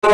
He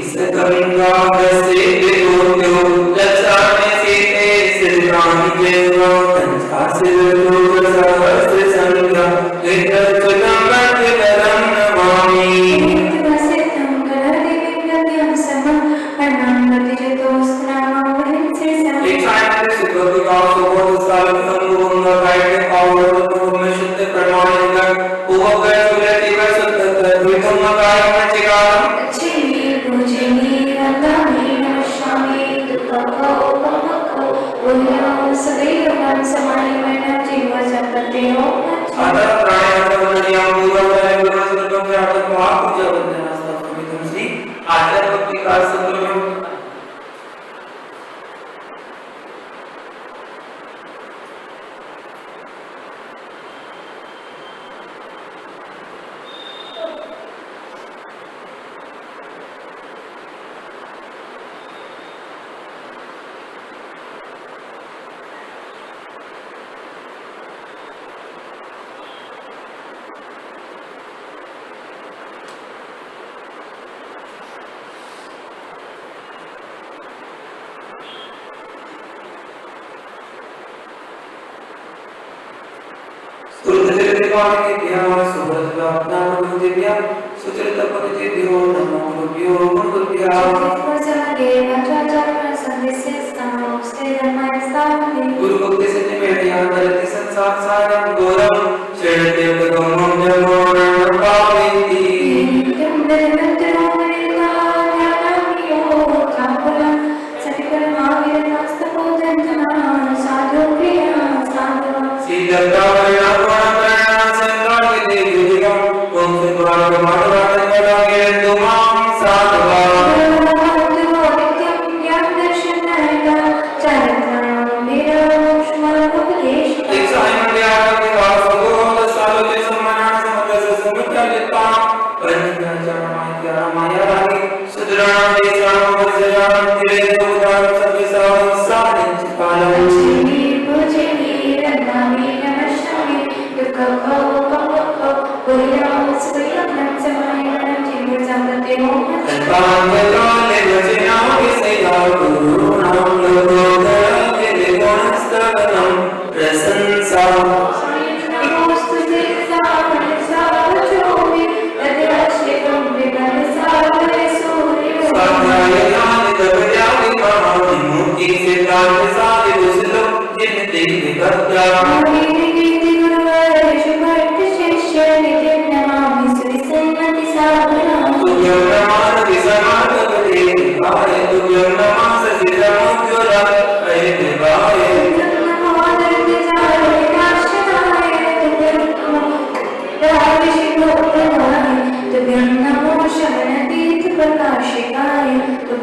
said,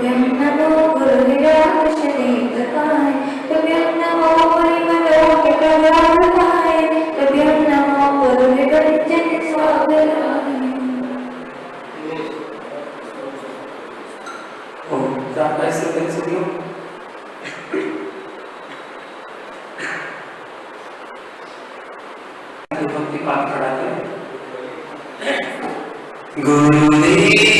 तुभ्यं नमो गुरुनिराकर्षणेन्द्रकाय तुभ्यं नमो परिमलोक्यप्रदायकाय तुभ्यं नमो गुरुनिरञ्जन स्वागताय। भक्ति पाठ खड़ा करें। गुरुदेव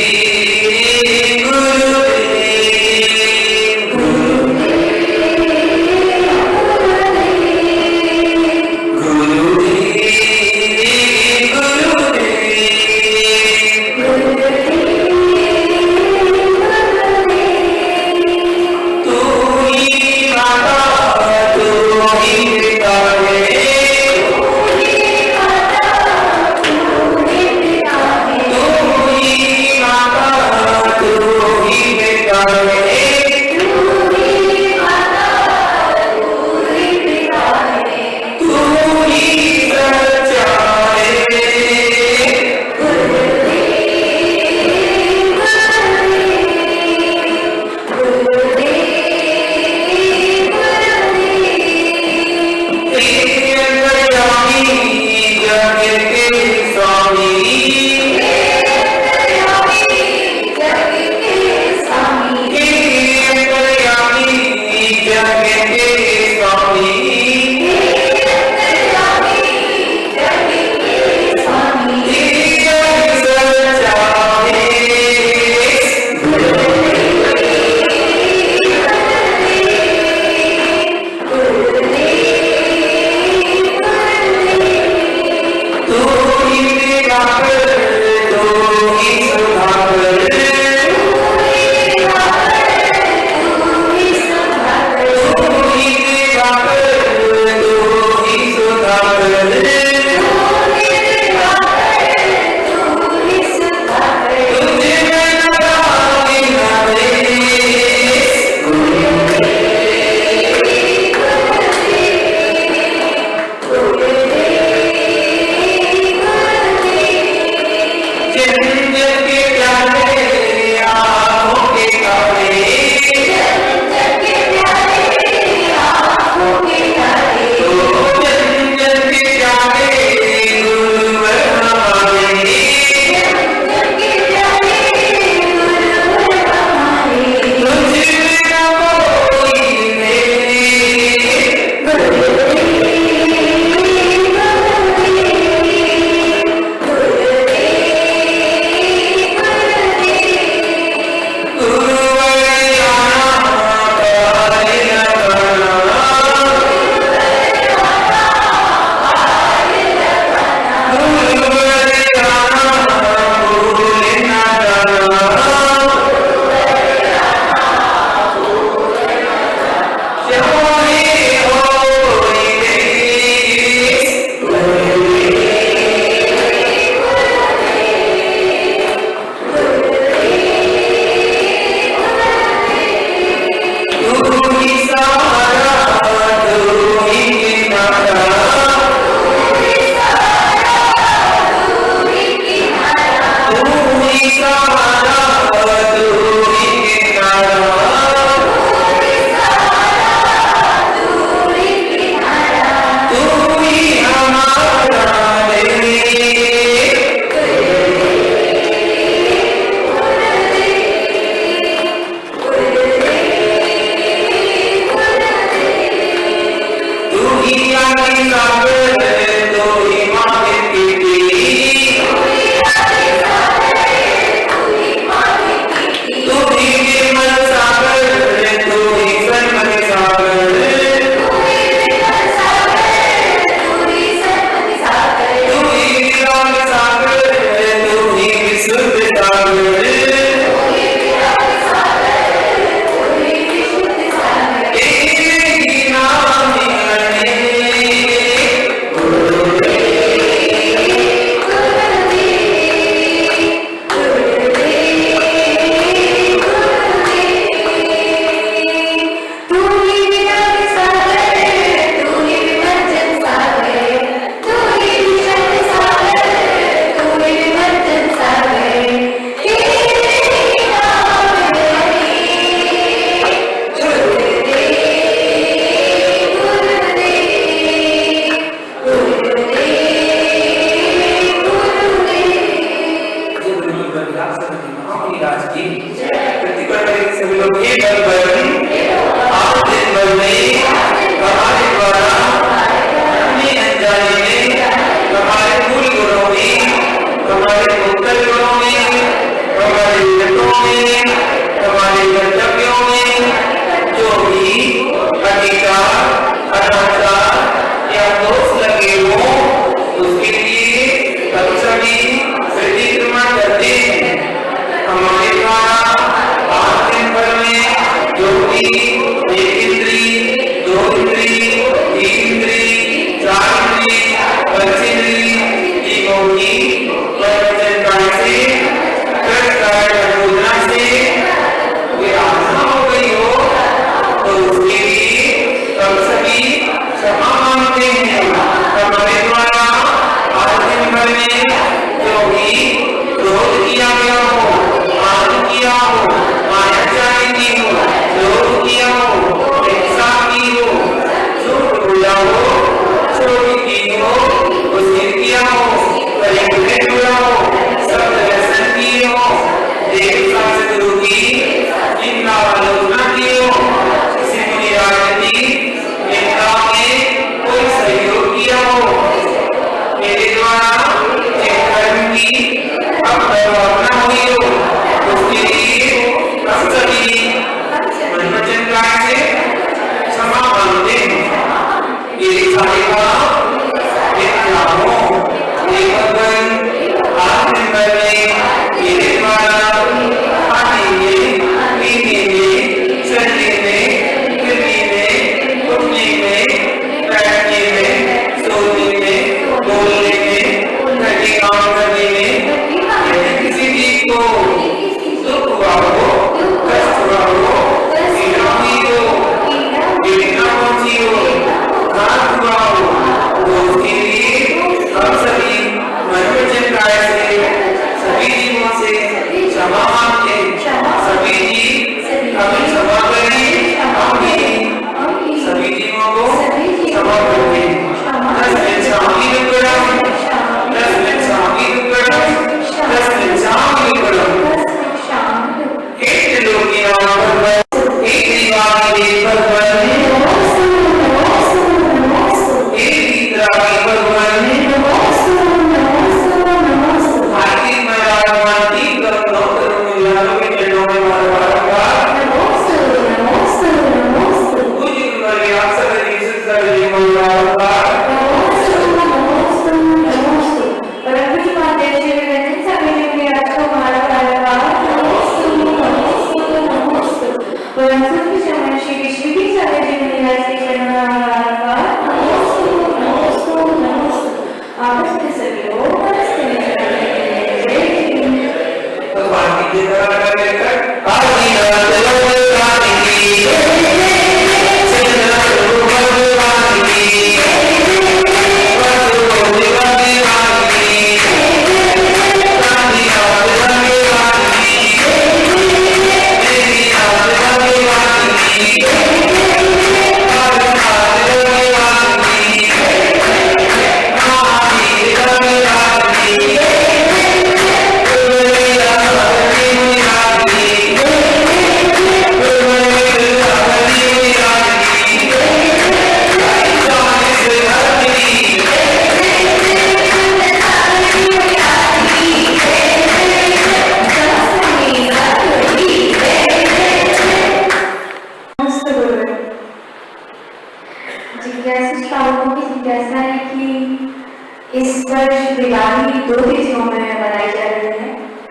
एक इंद्री, दो इंद्री, तीन इंद्री, चार इंद्री, पंच इंद्री, जीवों की वचन काया से, कर्म काया प्रबोधना से विराधना हो गई हो, तो उसके लिए हम सभी क्षमा मांगते हैं। हमारे द्वारा आज दिन भर में जो भी क्रोध किया गया हो, मान किया हो, मायाचारी की हो, लोभ किया हो, हिंसा की हो, झूठ बोला हो, चोरी की हो, उसे किया हो, परिग्रह हुआ हो, सब व्यसन किए हो, देव शास्त्रों की निंदा आलोचना की हो, किसी मुनि राजनीति निंदा में कोई सहयोग किया हो, मेरे द्वारा जिन कर्म की अवमानना हुई हो, उसके लिए हम सभी मन वचन काया से क्षमा मांगते हैं। ये सारे पाप मिथ्या हो, हे भगवान, आज दिन भर में मेरे द्वारा खाने में, पीने में, चलने में, फिरने में, उठने में, बैठने में, सोने में, बोलने में, घर के काम करने में, यदि किसी जीव को दुख हुआ हो, कष्ट हुआ हो, पीड़ा हुई हो, वेदना पहुंची हो, घात हुआ हो, तो उसके लिए हम सभी मन वचन काया से सभी जीवों से क्षमा मांगते हैं। सभी जीव हमें क्षमा करें, हम भी सभी जीवों को क्षमा करते हैं।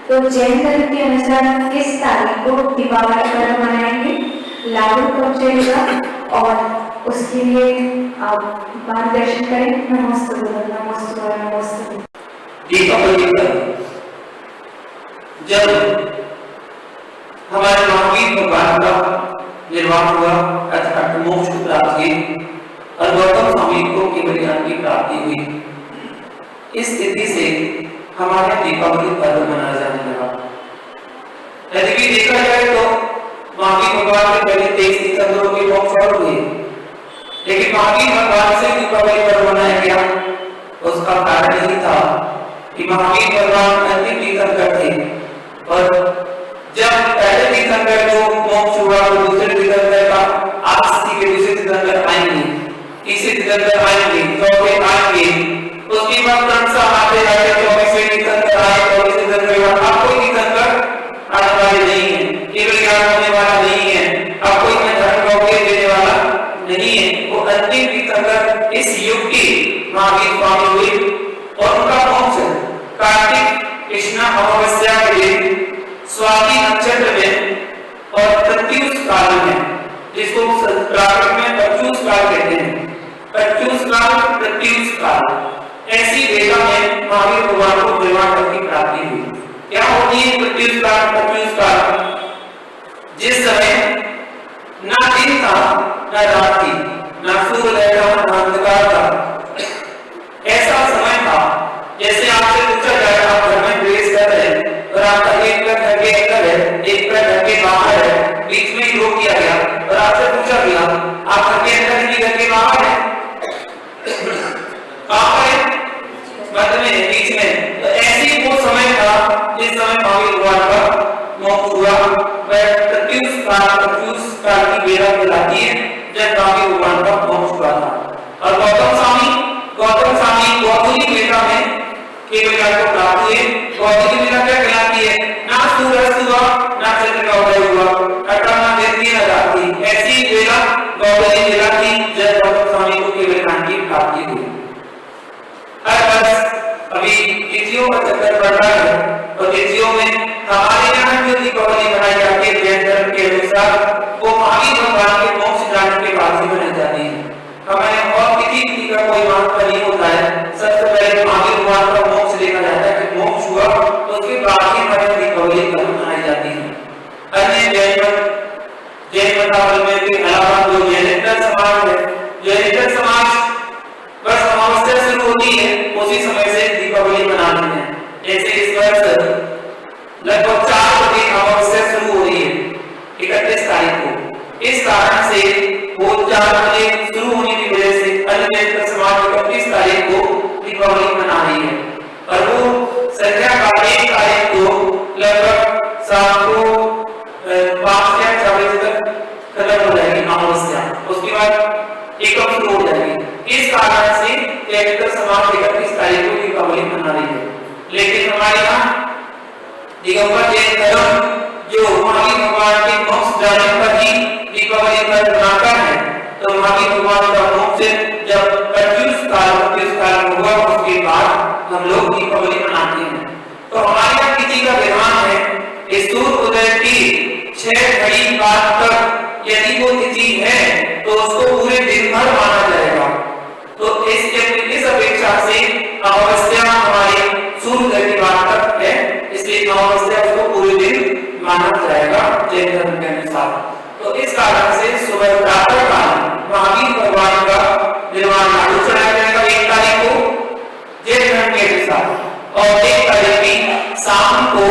तो जैन धर्म के अनुसार किस तारीख को दीपावली पर्व मनाएंगे, लागू कब चलेगा और उसके लिए आप मार्गदर्शन करें। नमस्ते नमस्ते नमस्ते। दीपावली पर जब हमारे महावीर भगवान का निर्वाण हुआ अर्थात मोक्ष प्राप्त हुई और गौतम स्वामी को केवल ज्ञान की प्राप्ति हुई, इस स्थिति से हमारे दीपावली पर्व मनाया जाने लगा। यदि भी देखा जाए तो महावीर भगवान के पहले 23 सितंबर को मोक्ष पर्व हुए, लेकिन महावीर भगवान से दीपावली पर्व मनाया गया। उसका कारण यही था कि महावीर भगवान अंतिम तीर्थंकर थे और जब पहले तीर्थंकर को मोक्ष हुआ तो दूसरे तीर्थंकर का आपसी के दूसरे तीर्थंकर आएंगे, तीसरे तीर्थंकर आएंगे, चौथे आएंगे, उसके बाद क्रमशः आते आते 24वें तीर्थंकर आए, 24वें तीर्थंकर के बाद अब कोई तीर्थंकर आने वाले नहीं है, केवल ज्ञान होने वाला नहीं है, अब कोई धर्म को देने वाला नहीं है। वो अंतिम तीर्थंकर इस युग के महावीर स्वामी हुए और उनका मोक्ष कार्तिक कृष्ण अमावस्या के दिन स्वाति नक्षत्र में और प्रत्युष काल में जिसको प्राकृत में प्रत्यूष काल कहते हैं। प्रत्यूष काल, प्रत्यूष काल, ऐसी वेला में महावीर भगवान को निर्वाण की प्राप्ति हुई। क्या होती है प्रत्यूष काल, प्रत्यूष काल? जिस समय ना दिन था ना रात थी, ना सूर्योदय था ना अंधकार था, ऐसा समय था। जैसे आपसे पूछा जाए, आप घर में प्रवेश कर रहे हैं और आपका एक पैर घर के अंदर है, एक पैर घर के बाहर है, बीच में ही रोक दिया गया और आपसे पूछा गया आप घर के अंदर हैं कि घर के बाहर हैं? कहाँ पर है? मध्य में, बीच में। तो ऐसी वो समय था जिस समय महावीर भगवान का मोक्ष हुआ। वह प्रत्यूष काल की बेला कहलाती है, जब महावीर भगवान का मोक्ष हुआ था। और गौतम स्वामी गौतमी बेला में केवल को प्राप्त हुए। गौतमी बेला क्या कहलाती है? ना सूरज हुआ ना चंद्र का उदय हुआ, अटल ना दिन की ना रात थी, ऐसी बेला गौतमी बेला थी जब गौतम स्वामी को केवल ज्ञान की प्राप्ति हुई। हर वर्ष अभी तिथियों का चक्कर बढ़ रहा है और तिथियों में हमारे यहाँ जो दीपावली मनाई जाती है जैन धर्म के अनुसार, वो महावीर भगवान के मोक्ष जाने के बाद ही मनाई जाती है। हमारे और तिथि का कोई महत्व नहीं होता है। सबसे पहले महावीर भगवान का मोक्ष देखा जाता है कि मोक्ष हुआ तो उसके बाद ही हमारे दीपावली मनाई जाती है। अन्य जैन मतावल में भी अलावा जो जैनेतर समाज है, जैनेतर समाज बस अमावस्या शुरू होती है उसी समय से दीपावली मनाते हैं। जैसे इस वर्ष लगभग 4 बजे अमावस्या शुरू हो रही है 31 तारीख को। इस कारण से वो 4 बजे शुरू होने की वजह से अन्य जैनेतर समाज 31 तारीख को दीपावली मना रही है और वो संध्या का 1 तारीख को लगभग शाम को 5 या 6 बजे तक खत्म हो जाएगी अमावस्या। उसके बाद एकम शुरू हो जाएगी। इस कारण से जैनेतर समाज 31 तारीख को दीपावली मना रही है। लेकिन हमारे यहाँ दिगंबर जैन धर्म जो महावीर भगवान के मोक्ष जाने पर ही दीपावली पर मनाता है, तो महावीर भगवान का मोक्ष जब प्रत्यूष काल में हुआ उसके बाद हम लोग दीपावली मनाते हैं। तो हमारे यहाँ तिथि का विधान है कि सूर्य उदय की 6 घड़ी बाद तक यदि वो तिथि है तो उसको पूरे दिन भर माना जाएगा। तो इस अपेक्षा से अमावस्या हमारे सूर्योदय की बात तक है, इसलिए अमावस्या उसको पूरे दिन माना जाएगा जैन धर्म के अनुसार। तो इस कारण से सुबह प्रातः काल महावीर भगवान का निर्वाण लाडू चढ़ाया जाएगा 1 तारीख को जैन धर्म के अनुसार, और 1 तारीख की शाम को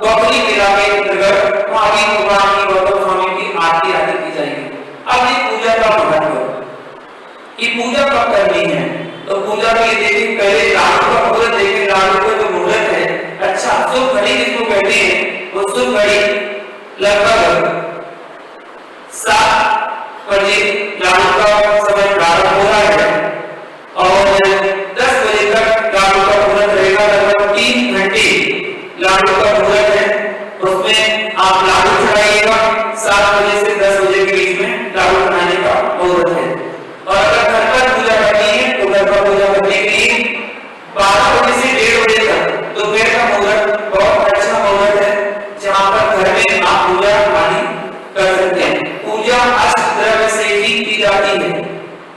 गौतमी बेला के अंतर्गत महावीर भगवान की गौतम स्वामी की आरती आदि की जाएगी। अब ये पूजा का महत्व, ये पूजा कब करनी है? तो पूजा के लिए देखिए पहले लाडू का मुहूर्त देखें। लाडू का जो मुहूर्त है, अच्छा शुभ घड़ी जिसको कहते हैं, वो शुभ घड़ी लगभग 7 बजे लाडू का समय प्रारंभ हो रहा है और 10 बजे तक लाडू का मुहूर्त रहेगा। लगभग 3 घंटे लाडू का मुहूर्त है, उसमें आप लाडू चढ़ाइएगा। 7 बजे से 10 बजे के बीच में लाडू बनाने का मुहूर्त है। और अगर घर पर पूजा करनी है तो घर पर पूजा करने के लिए 12 बजे से 1:30 बजे तक दोपहर का मुहूर्त बहुत अच्छा मुहूर्त है, जहाँ पर घर में आप पूजा वाणी कर सकते हैं। पूजा अष्टद्रव्य से ही की जाती है,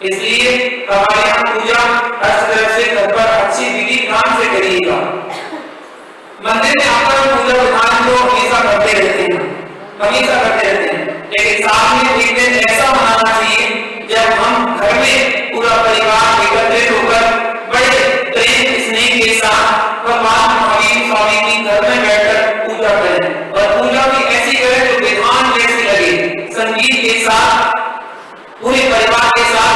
इसलिए हमारे यहाँ पूजा अष्टद्रव्य से घर पर अच्छी विधि विधान से करिएगा। मंदिर में आकर पूजा विधान को हमेशा करते रहते हैं, लेकिन साथ में एक दिन ऐसा मनाना चाहिए जब हम घर में पूरा परिवार एकत्रित होकर बड़े प्रेम स्नेह के साथ भगवान महावीर स्वामी की घर में बैठकर पूजा करें। और पूजा भी ऐसी करें जो विधान जैसी लगे, संगीत के साथ पूरे परिवार के साथ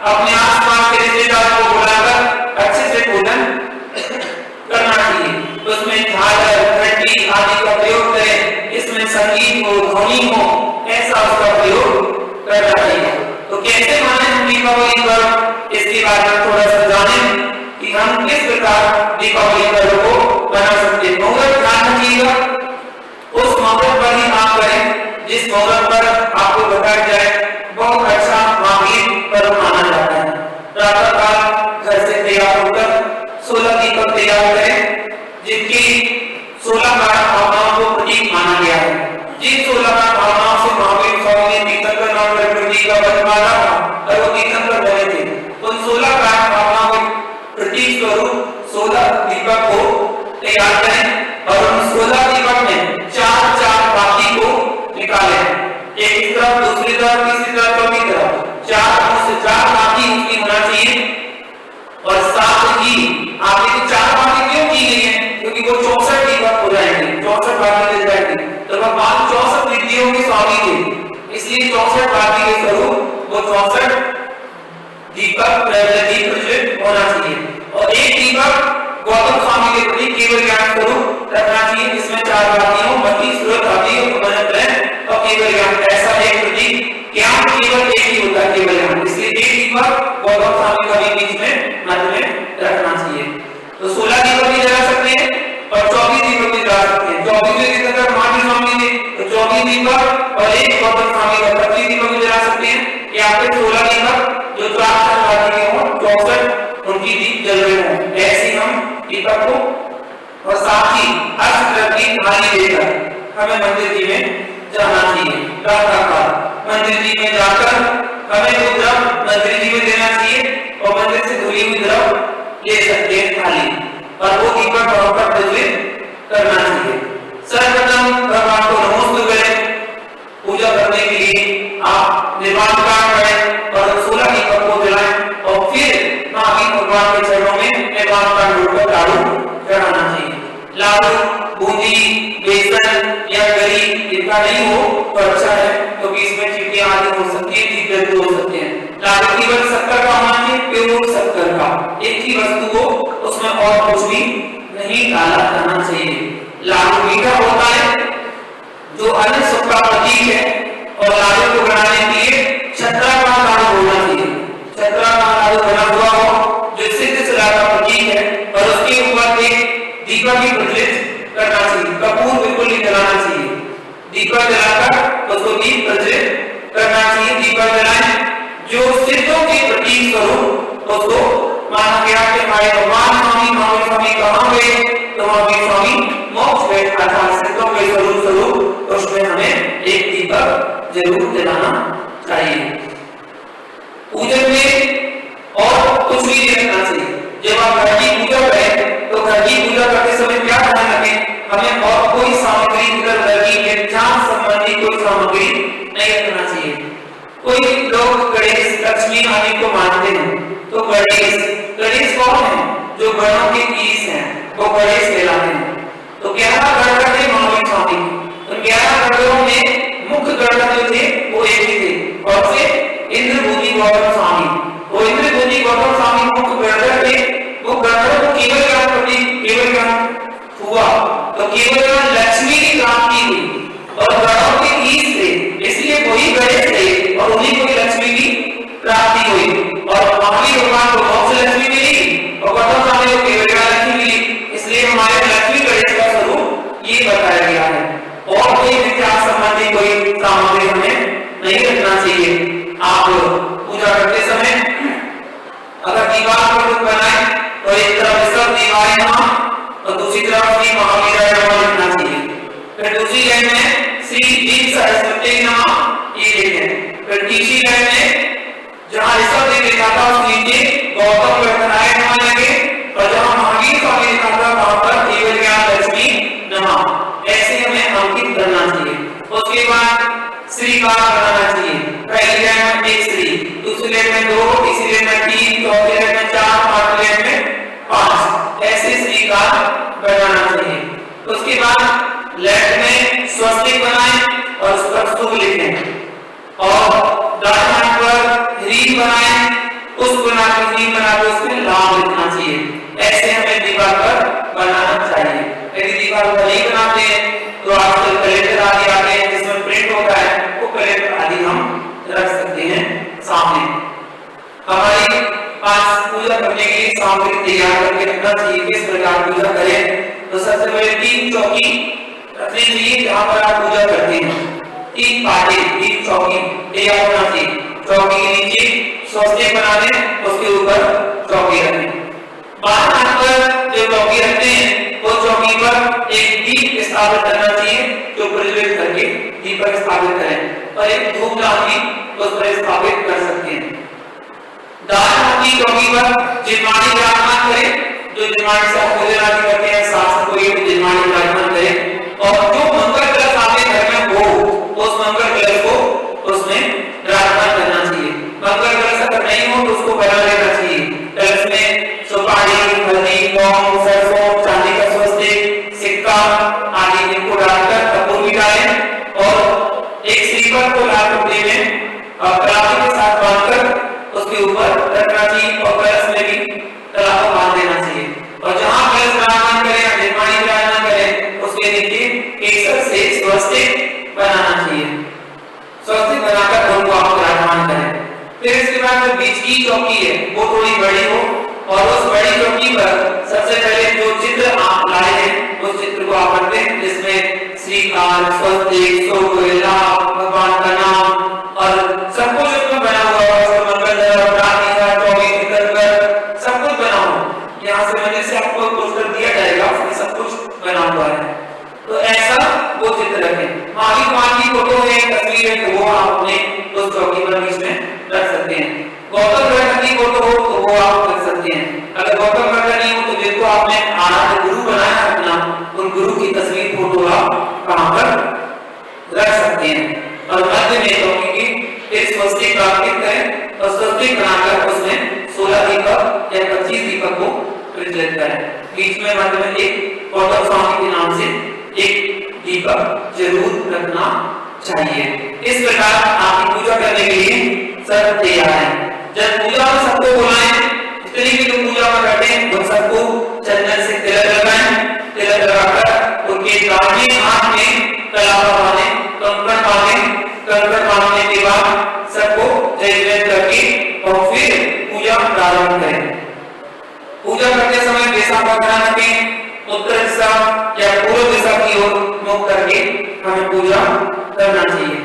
अपने आसपास के रिश्तेदारों को बुलाकर अच्छे से पूजन करना चाहिए। उसमें झालर घंटी आदि का प्रयोग करें, इसमें संगीत हो ध्वनि हो ऐसा उसका प्रयोग करना चाहिए। तो कैसे माने हम दीपावली पर्व, इसके बारे में थोड़ा सा जानें कि हम किस प्रकार दीपावली पर्व को बना सकते हैं। मुहूर्त ध्यान रखिएगा, उस मुहूर्त पर ही आप करें जिस मुहूर्त पर आपको बताया जाए। बहुत अच्छा महावीर पर्व माना जाता है। प्रातः काल घर से तैयार होकर 16 दीपक तैयार करें, जिनकी 16 भावनाओं को प्रतीक माना गया है। जिन 16 भावनाओं से महावीर स्वामी ने और प्रकृति का बंटवारा था और वो तीर्थंकर बने थे। उन 16 भावनाओं के प्रतीक स्वरूप 16 दीपक को तैयार करें और उन 16 दीपक में 4-4 बाती को निकालें, एक इस तरफ, दूसरी तरफ, तीसरी तरफ, चौथी तरफ, 4 बाती उसकी होना चाहिए। और साथ ही आपने 4 बाती क्यों की गई है? क्योंकि वो 64 दीपक हो जाएंगे, 64 बाती मिल जाएंगे। तो भगवान 64 विद्याओं के स्वामी थे, इसलिए 64 बाती के स्वरूप वो 64 दीपक प्रज्वलित होना चाहिए। और एक दीपक गौतम स्वामी के प्रति केवल ज्ञान स्वरूप रखना चाहिए, जिसमें 4 बातियों बत्ती स्रोत आदि उपलब्ध है और केवल ज्ञान ऐसा एक प्रतीक ज्ञान केवल एक ही होता है, केवल ज्ञान। इसलिए एक दीपक गौतम स्वामी का भी बीच में मध्य में रखना चाहिए। तो 16 दीपक भी जला सकते हैं और 24 दीपक भी जला सकते हैं। 24वें तीर्थंकर महावीर स्वामी थे, तो 24 दीपक और एक गौतम स्वामी का 25 दीपक भी जला सकते हैं। या फिर 16 दीपक जो 4 बाती के हों, 64 उनकी दीप जल रहे हों, ऐसे हम दीपक को। और साथ ही अष्टग्रह की थाली लेकर हमें मंदिर जी में जाना चाहिए। मंदिर जी में जाकर हमें वो द्रव मंदिर जी में देना चाहिए और मंदिर से धुली हुई द्रव ले सकते हैं थाली, और वो दीपक वहां पर प्रज्वलित करना चाहिए। सर्वप्रथम भगवान को नमोस्तुते पूजा करने के लिए आप निर्माण कार्य करें और 16 दीपक को जलाएं और फिर महावीर भगवान के चरणों में निर्माण कार्य होकर लाडू चढ़ाना चाहिए। लाडू बूंदी, बेसन या गरी इनका नहीं हो तो अच्छा है, क्योंकि इसमें चींटियां आदि हो सकती है, जीव जंतु हो सकते हैं। लाडू केवल शक्कर का होना चाहिए, प्योर शक्कर का, एक ही वस्तु हो, उसमें और कुछ भी नहीं डाला जाना चाहिए। लाडू मीठा होता है जो अन्य सुख का प्रतीक है, और लाडू को बनाने के लिए छत्रा का लाडू होना चाहिए। छत्रा का लाडू बना हुआ हो जो सिद्ध सदा का प्रतीक है, और उसके ऊपर एक दीपक भी प्रज्वलित करना चाहिए। कपूर बिल्कुल नहीं जलाना चाहिए, दीपक जलाकर उसको दीप प्रज्वलित करना चाहिए। दीपक जलाएं जो सिद्धों के प्रतीक स्वरूप उसको माना गया कि हमारे भगवान स्वामी महावीर स्वामी कहाँ गए, तो महावीर स्वामी मोक्ष गए, अर्थात सिद्धों के स्वरूप उसमें हमें एक दीपक जरूर जलाना चाहिए। पूजन में और कुछ भी नहीं रखना चाहिए। जब आप घर की पूजा करें तो घर की पूजा करते समय क्या ध्यान रखें, हमें और कोई सामग्री घर की जान संबंधी कोई सामग्री नहीं रखना चाहिए। कोई लोग गणेश लक्ष्मी आदि को मानते हैं, तो गणेश कौन है? जो गणों के ईश हैं, वो गणेश कहलाते हैं। तो 11 गण थे महावीर स्वामी, उन 11 गणों में मुख्य गण जो थे वो एक ही थे, और से इंद्रभूति गौतम स्वामी। वो इंद्रभूति गौतम स्वामी मुख्य गण थे। वो गणों को केवल ज्ञान हुआ, तो केवल लक्ष्मी की प्राप्ति हुई और गणों के ईश थे, इसलिए वही गणेश थे और उन्हीं को लक्ष्मी की प्राप्ति हुई। और महावीर भगवान को मोक्ष लक्ष्मी मिली और गौतम स्वामी को केवल ज्ञान लक्ष्मी मिली, इसलिए हमारे लक्ष्मी गणेश का स्वरूप ये बताया गया है। और कोई विद्या संबंधी कोई सामग्री हमें नहीं रखना चाहिए। आप पूजा करते समय अगर दीवार पर कुछ बनाए तो एक तरफ सब दीवारें और दूसरी तरफ श्री महावीर लिखना चाहिए। फिर दूसरी लाइन में श्री दीप सरस्वती नमः ये लिखें। फिर तीसरी लाइन में जहां ऋषभ देव लिखा था उस नीचे गौतम वर्तनाय नमः लगे, और जहां महावीर स्वामी लिखा था वहां पर केवल ज्ञान लक्ष्मी नमः, ऐसे हमें अंकित करना चाहिए। उसके बाद श्री का बनाना चाहिए। पहली लाइन में 1 श्री, दूसरी लाइन में 2, तीसरी लाइन में 3, चौथी लाइन में 4, पांचवी लाइन में 5, ऐसे श्री का बनाना चाहिए। उसके बाद लेफ्ट में स्वस्तिक बनाएं और उस पर शुभ लिखें, और दाहिने हाथ पर ह्रीम बनाएं, उस बनाकर ह्रीम बनाकर उसमें लाभ लिखना चाहिए। ऐसे हमें दीवार पर बनाना चाहिए। यदि दीवार पर नहीं बनाते हैं तो आजकल कैलेंडर आदि आते हैं जिसमें प्रिंट होता है, वो कैलेंडर आदि हम रख सकते हैं सामने। हमारी पास पूजा करने के लिए सामग्री तैयार करके रखना चाहिए। किस प्रकार पूजा करें, तो सबसे पहले 3 चौकी रखनी चाहिए जहां पर आप पूजा करते हैं। 3 पाटे, 3 चौकी तैयार होना चाहिए। चौकी के नीचे स्वस्तिक बना दें, उसके ऊपर चौकी रखें। बाहर पर जो चौकी रखते हैं वो चौकी पर एक दीप स्थापित करना चाहिए जो प्रज्वलित करके दीपक स्थापित करें और एक धूप लाठी उस पर स्थापित कर सकते हैं। दान की चौकी पर जिनवाणी विराजमान करें, जो जिनवाणी से पूजन आदि करते हैं शास्त्र को ये जिनवाणी विराजमान करें और जो मंगल कलश आपके घर में हो उस मंगल कलश को उसमें विराजमान करना चाहिए। मंगल कलश अगर नहीं हो तो उसको बना लेना चाहिए। कलश में सुपारी, हल्दी, लौंग, सरसों, चांदी का स्वस्तिक, सिक्का आदि इनको डालकर कपूर भी डालें और एक श्रीफल को लाल कपड़े में कलापी के साथ बांधकर उसके ऊपर रखना चाहिए और कलश में भी कलापा बांध देना चाहिए और जहां कलश विराजमान करें या निर्माणी विराजमान करें उसके नीचे केसर से स्वस्तिक बनाना चाहिए। स्वस्तिक बनाकर उनको आप विराजमान करें। फिर इसके बाद जो बीच की चौकी है वो थोड़ी बड़ी हो और उस बड़ी चौकी पर सबसे पहले जो चित्र आप लाए हैं उस चित्र को आप रखते हैं जिसमें श्रीकाल, स्वस्तिक, सोगोला, भगवान का नाम और सब कुछ उसमें बना हुआ है। मंगल सब कुछ बना हुआ, यहाँ से मैंने से आपको पोस्टर दिया जाएगा उसमें सब कुछ बना हुआ है। तो ऐसा वो चित्र रखें। महावीर भगवान की फोटो है, तस्वीर है तो वो आप अपने उस चौकी पर बीच में रख सकते हैं। गौतम बुद्ध की फोटो हो तो वो आप रख सकते हैं। अगर गौतम बुद्ध नहीं हो तो जिनको आपने आराध्य गुरु बनाया अपना उन गुरु की तस्वीर फोटो आप वहां पर रख सकते हैं और मध्य में चौकी की एक स्वस्तिक स्थापित करें और स्वस्तिक बनाकर उसमें 16 दीपक या 25 दीपक को प्रज्वलित करें। बीच में मध्य में एक गौतम स्वामी के नाम से एक दीपक जरूर रखना चाहिए। इस प्रकार आपकी पूजा करने के लिए सब तैयार है। जब पूजा में सबको बुलाएं, जितने भी लोग पूजा में बैठे हैं उन सबको चंदन से तिलक लगाएं। तिलक लगाकर उनके दाहिने हाथ में कलापा बांधें, कंकण बांधें। कंकण बांधने के बाद सबको जय जय करके और फिर पूजा प्रारंभ करें। पूजा करते समय जैसा ध्यान रखें उत्तर दिशा या पूर्व दिशा की ओर मुख करके हमें पूजा करना चाहिए।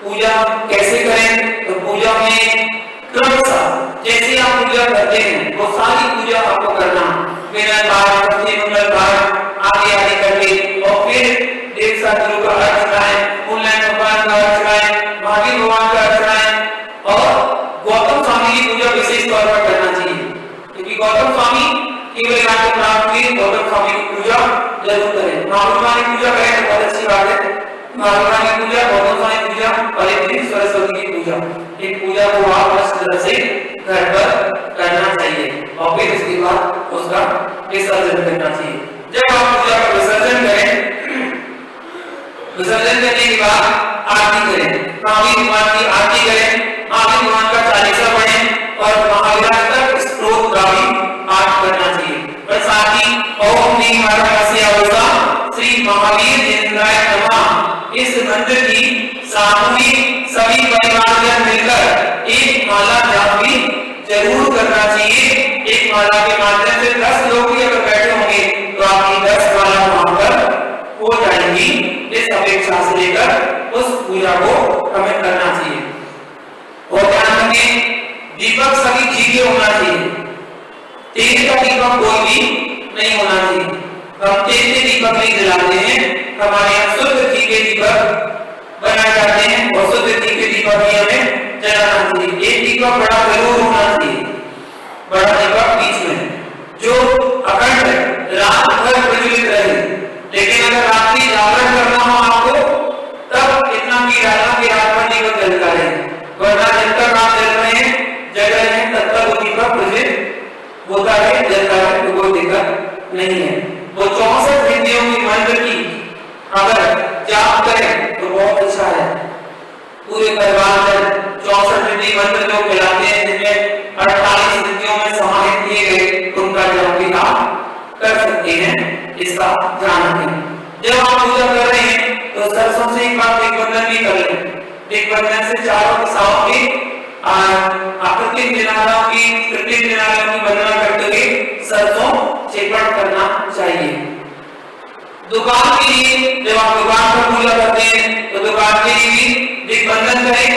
पूजा कैसे करें तो पूजा में क्रमशः जैसे आप पूजा करते हैं वो सारी पूजा आपको करना बिना बार पति मंगल बार आदि आदि करके और फिर देव गुरु का अर्थ चढ़ाएं, मूलनाथ भगवान का अर्थ चढ़ाएं, महावीर भगवान का अर्थ चढ़ाएं और गौतम स्वामी की पूजा विशेष तौर पर करना चाहिए क्योंकि गौतम स्वामी केवल यहाँ पे प्राप्त हुई। गौतम स्वामी की पूजा जरूर करें। महावीर की पूजा करें तो बहुत अच्छी बात है। महावीर की पूजा, गौतम स्वामी की पूजा और एक दिन सरस्वती की पूजा, एक पूजा को आप इस तरह से घर पर करना चाहिए और फिर उसके बाद उसका विसर्जन करना चाहिए। जब आप पूजा का विसर्जन करें, विसर्जन करने के बाद आरती करें, महावीर भगवान की आरती करें, महावीर भगवान का चालीसा पढ़ें और महावीराष्टक स्तोत्र का भी पाठ करना चाहिए। और साथ ही ओम नीम श्री महावीर जिनेन्द्राय नमः इस मंत्र की सामूहिक सभी परिवारजन मिलकर एक माला जाप भी जरूर करना चाहिए। एक माला के माध्यम से 10 लोग भी अगर बैठे होंगे तो आपकी 10 माला वहां पर हो जाएंगी। इस अपेक्षा से लेकर उस पूजा को हमें करना चाहिए। और ध्यान रखें दीपक सभी घी के होना चाहिए। तेल का दीपक कोई भी नहीं होना चाहिए। हम तेल के दीपक नहीं जलाते हैं, हमारे यहाँ शुद्ध घी के दीपक बनाए जाते हैं और शुद्ध घी के दीपक ही हमें जलाना चाहिए। एक दीपक बड़ा जरूर होना चाहिए, बड़ा दीपक बीच में जो अखंड रात भर प्रज्वलित रहे। लेकिन अगर रात्रि जागरण करना हो आपको तब इतना भी डालना कि रात भर दीपक जलता रहे, वरना जब तक आप जल रहे हैं जग रहे हैं तब तक वो दीपक प्रज्वलित होता है, जलता है तो कोई दिक्कत नहीं है। वो 64 विधियों की मंत्र की अगर जाप करें तो बहुत अच्छा है। पूरे परिवार में 64 विधि मंत्र जो खिलाते हैं जिसमें 48 विधियों में समाहित किए गए उनका जाप भी आप कर सकते हैं। इसका ध्यान रखें। जब आप पूजा कर रहे हैं तो सरसों से एक बार दिग्बंधन भी कर लें। दिग्बंधन से चारों दिशाओं की आकृतिक निरालाओं की कृत्रिम निरालाओं की वंदना करते हुए सरसों चेपट करना चाहिए। दुकान के लिए जब आप दुकान पर पूजा करते हैं तो दुकान के लिए भी दिग्बंधन करें,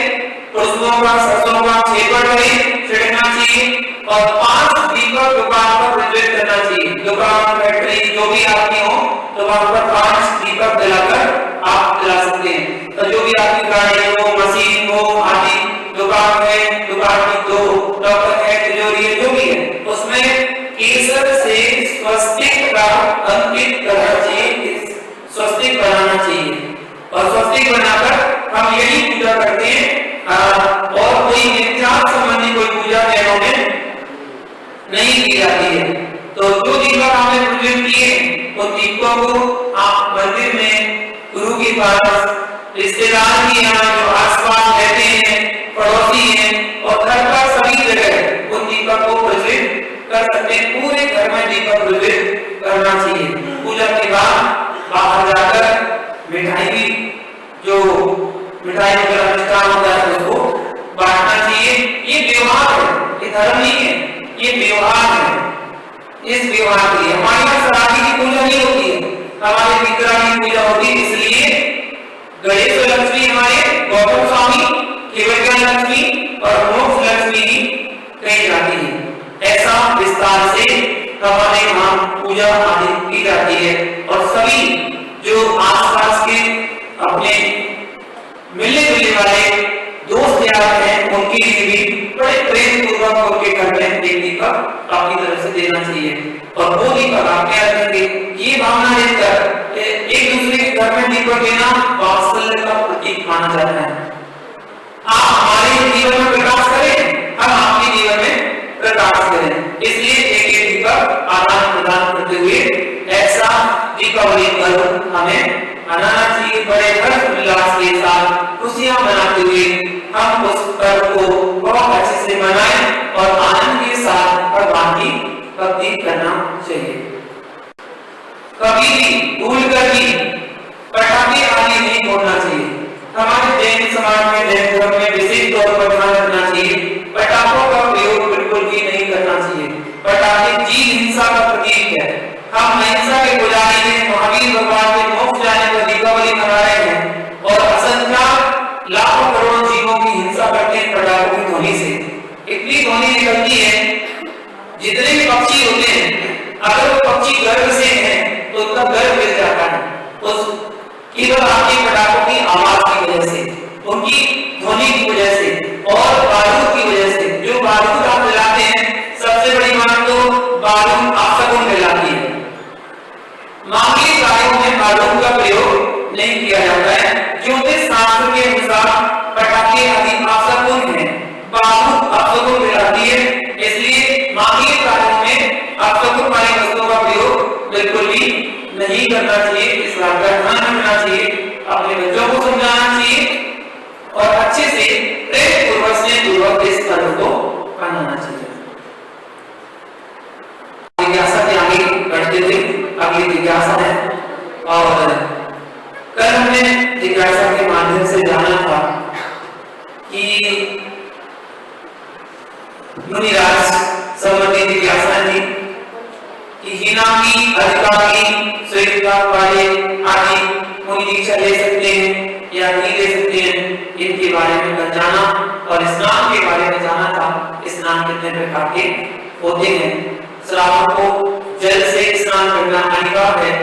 पुष्पों का सरसों का चेपट करें, छिड़कना चाहिए और 5 दीपक दुकान पर प्रज्वलित करना चाहिए। दुकान, फैक्ट्री जो भी आपकी हो तो वहां पर 5 दीपक जलाकर आप जला सकते हैं। तो जो भी आपकी गाड़ी हो, मशीन हो आदि, दुकान है, दुकान में 2 टॉपर है, तिजोरी है, जो भी है उसमें केसर से स्वस्तिक का अंकित करना चाहिए, स्वस्तिक बनाना चाहिए और स्वस्तिक बनाकर हम यही पूजा करते हैं। और कोई मिथ्या संबंधी कोई पूजा जैनों में नहीं की जाती है। तो जो दीपक आपने प्रज्वलित किए उन दीपकों को आप मंदिर में, गुरु के पास, रिश्तेदार के यहाँ जो आसपास रहते हैं, पड़ोसी हैं और घर पर सभी जगह उन दीपक को प्रज्वलित कर सकते हैं। पूरे घर में दीपक प्रज्वलित करना चाहिए। पूजा के बाद बाहर जाकर मिठाई भी, जो मिठाई वगैरह मिष्ठान होता है उसको बांटना चाहिए। ये व्यवहार है, ये धर्म नहीं है, ये व्यवहार है। इस व्यवहार के लिए हमारे यहाँ सराठी की पूजा नहीं होती है, हमारे पितरा की पूजा होती है। इसलिए गणेश लक्ष्मी हमारे गौतम स्वामी, केवल लक्ष्मी और मोक्ष लक्ष्मी ही कही जाती है। ऐसा विस्तार से हमारे यहाँ पूजा आदि की जाती है और सभी जो आसपास के अपने मिलने जुलने वाले दोस्त यार हैं उनके लिए भी बड़े प्रेम पूर्वक उनके घर में एक दीपक आपकी तरफ से देना चाहिए और वो दीपक आप क्या रखेंगे, ये भावना लेकर एक दूसरे के घर में दीपक देना वात्सल्य का प्रतीक माना जाता है। आप हमारे जीवन में प्रकाश करें, हम आपके जीवन में प्रकाश करें, इसलिए एक एक दीपक आदान प्रदान करते हुए ऐसा दीपावली पर्व हमें मनाना चाहिए। बड़े हर्ष उल्लास के साथ खुशियां मनाते हुए हम उस पर्व को बहुत अच्छे से मनाएं और आनंद के साथ भगवान की भक्ति करना चाहिए। कभी भी भूल कर भी पटाखे आदि नहीं फोड़ना चाहिए। हमारे जैन समाज में, जैन धर्म में विशेष तौर पर ध्यान रखना चाहिए, पटाखों का प्रयोग बिल्कुल भी नहीं करना चाहिए। पटाखे जीव हिंसा का प्रतीक है। हम अहिंसा के पुजारी हैं, महावीर भगवान के मोक्ष जाने पर दीपावली मना रहे हैं और असंख्य लाखों करोड़ों जीवों की हिंसा करते हैं पटाखों की ध्वनि से। इतनी ध्वनि निकलती है, जितने भी पक्षी होते हैं अगर वो पक्षी गर्व से हैं तो उनका गर्व मिल जाता है उस केवल आपके पटाखों की आवाज की वजह से, उनकी ध्वनि की वजह से और बारूद की वजह से। जो बारूद आप जलाते हैं, सबसे बड़ी बात तो बारूद अपशकुन कहलाती है। मांगलिक कार्यों में बारूद का प्रयोग नहीं किया जाता है। ज्योतिष शास्त्र के अनुसार पटाखे आदि अपशकुन है, बारूद अपशकुन कहलाती है। इसलिए मांगलिक कार्यों में अपशकुन वाली वस्तुओं का प्रयोग बिल्कुल भी नहीं करना चाहिए। इस बात का ध्यान रखना चाहिए, अपने बच्चों को समझाना चाहिए और अच्छे से प्रेम पूर्वक से पूर्वक इस पर्व को मनाना चाहिए। जिज्ञासा के आगे बढ़ते हुए अगली जिज्ञासा है और कल हमने जिज्ञासा के माध्यम से जाना था कि मुनिराज संबंधी जिज्ञासा थी कि हिनामी, अधिकारी, स्वेच्छा वाले आदि मुनि दीक्षा ले सकते हैं या नहीं ले सकते हैं, इनके बारे में जाना और स्नान के बारे में जाना था। स्नान कितने प्रकार के होते हैं। श्रावण को जल से स्नान करना अनिवार्य है,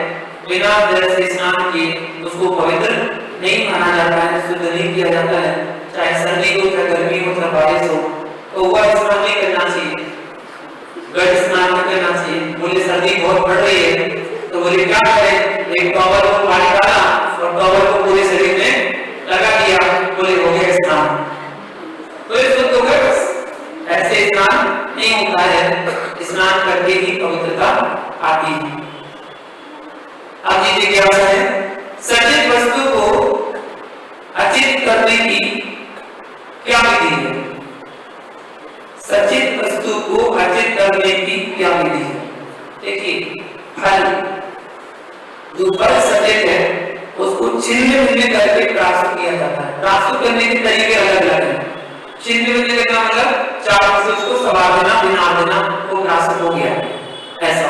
बिना जल से स्नान किए उसको पवित्र नहीं माना जाता है, शुद्ध नहीं किया जाता है। चाहे सर्दी हो, चाहे गर्मी हो, चाहे बारिश हो, तो वह स्नान नहीं करना चाहिए, गढ़ स्नान नहीं करना चाहिए। बोले सर्दी बहुत बढ़ रही है तो बोले क्या करें, एक टॉवल को पानी डाला और टॉवल को पूरे शरीर में लगा दिया, बोले हो गया स्नान, तो इसको तो ऐसे स्नान नहीं होता है। स्नान करके ही पवित्रता आती है। अब ये जिज्ञासा है, सचित वस्तु को अचित करने की क्या विधि है? सचित वस्तु को अचित करने की क्या विधि है? देखिए, फल जो फल सचित है उसको छिन्न भिन्न करके प्राप्त किया जाता है। प्राप्त करने के तरीके अलग अलग हैं। छिन्न भिन्न का मतलब चार से उसको सवार देना, बिना देना, वो प्राप्त हो गया। ऐसा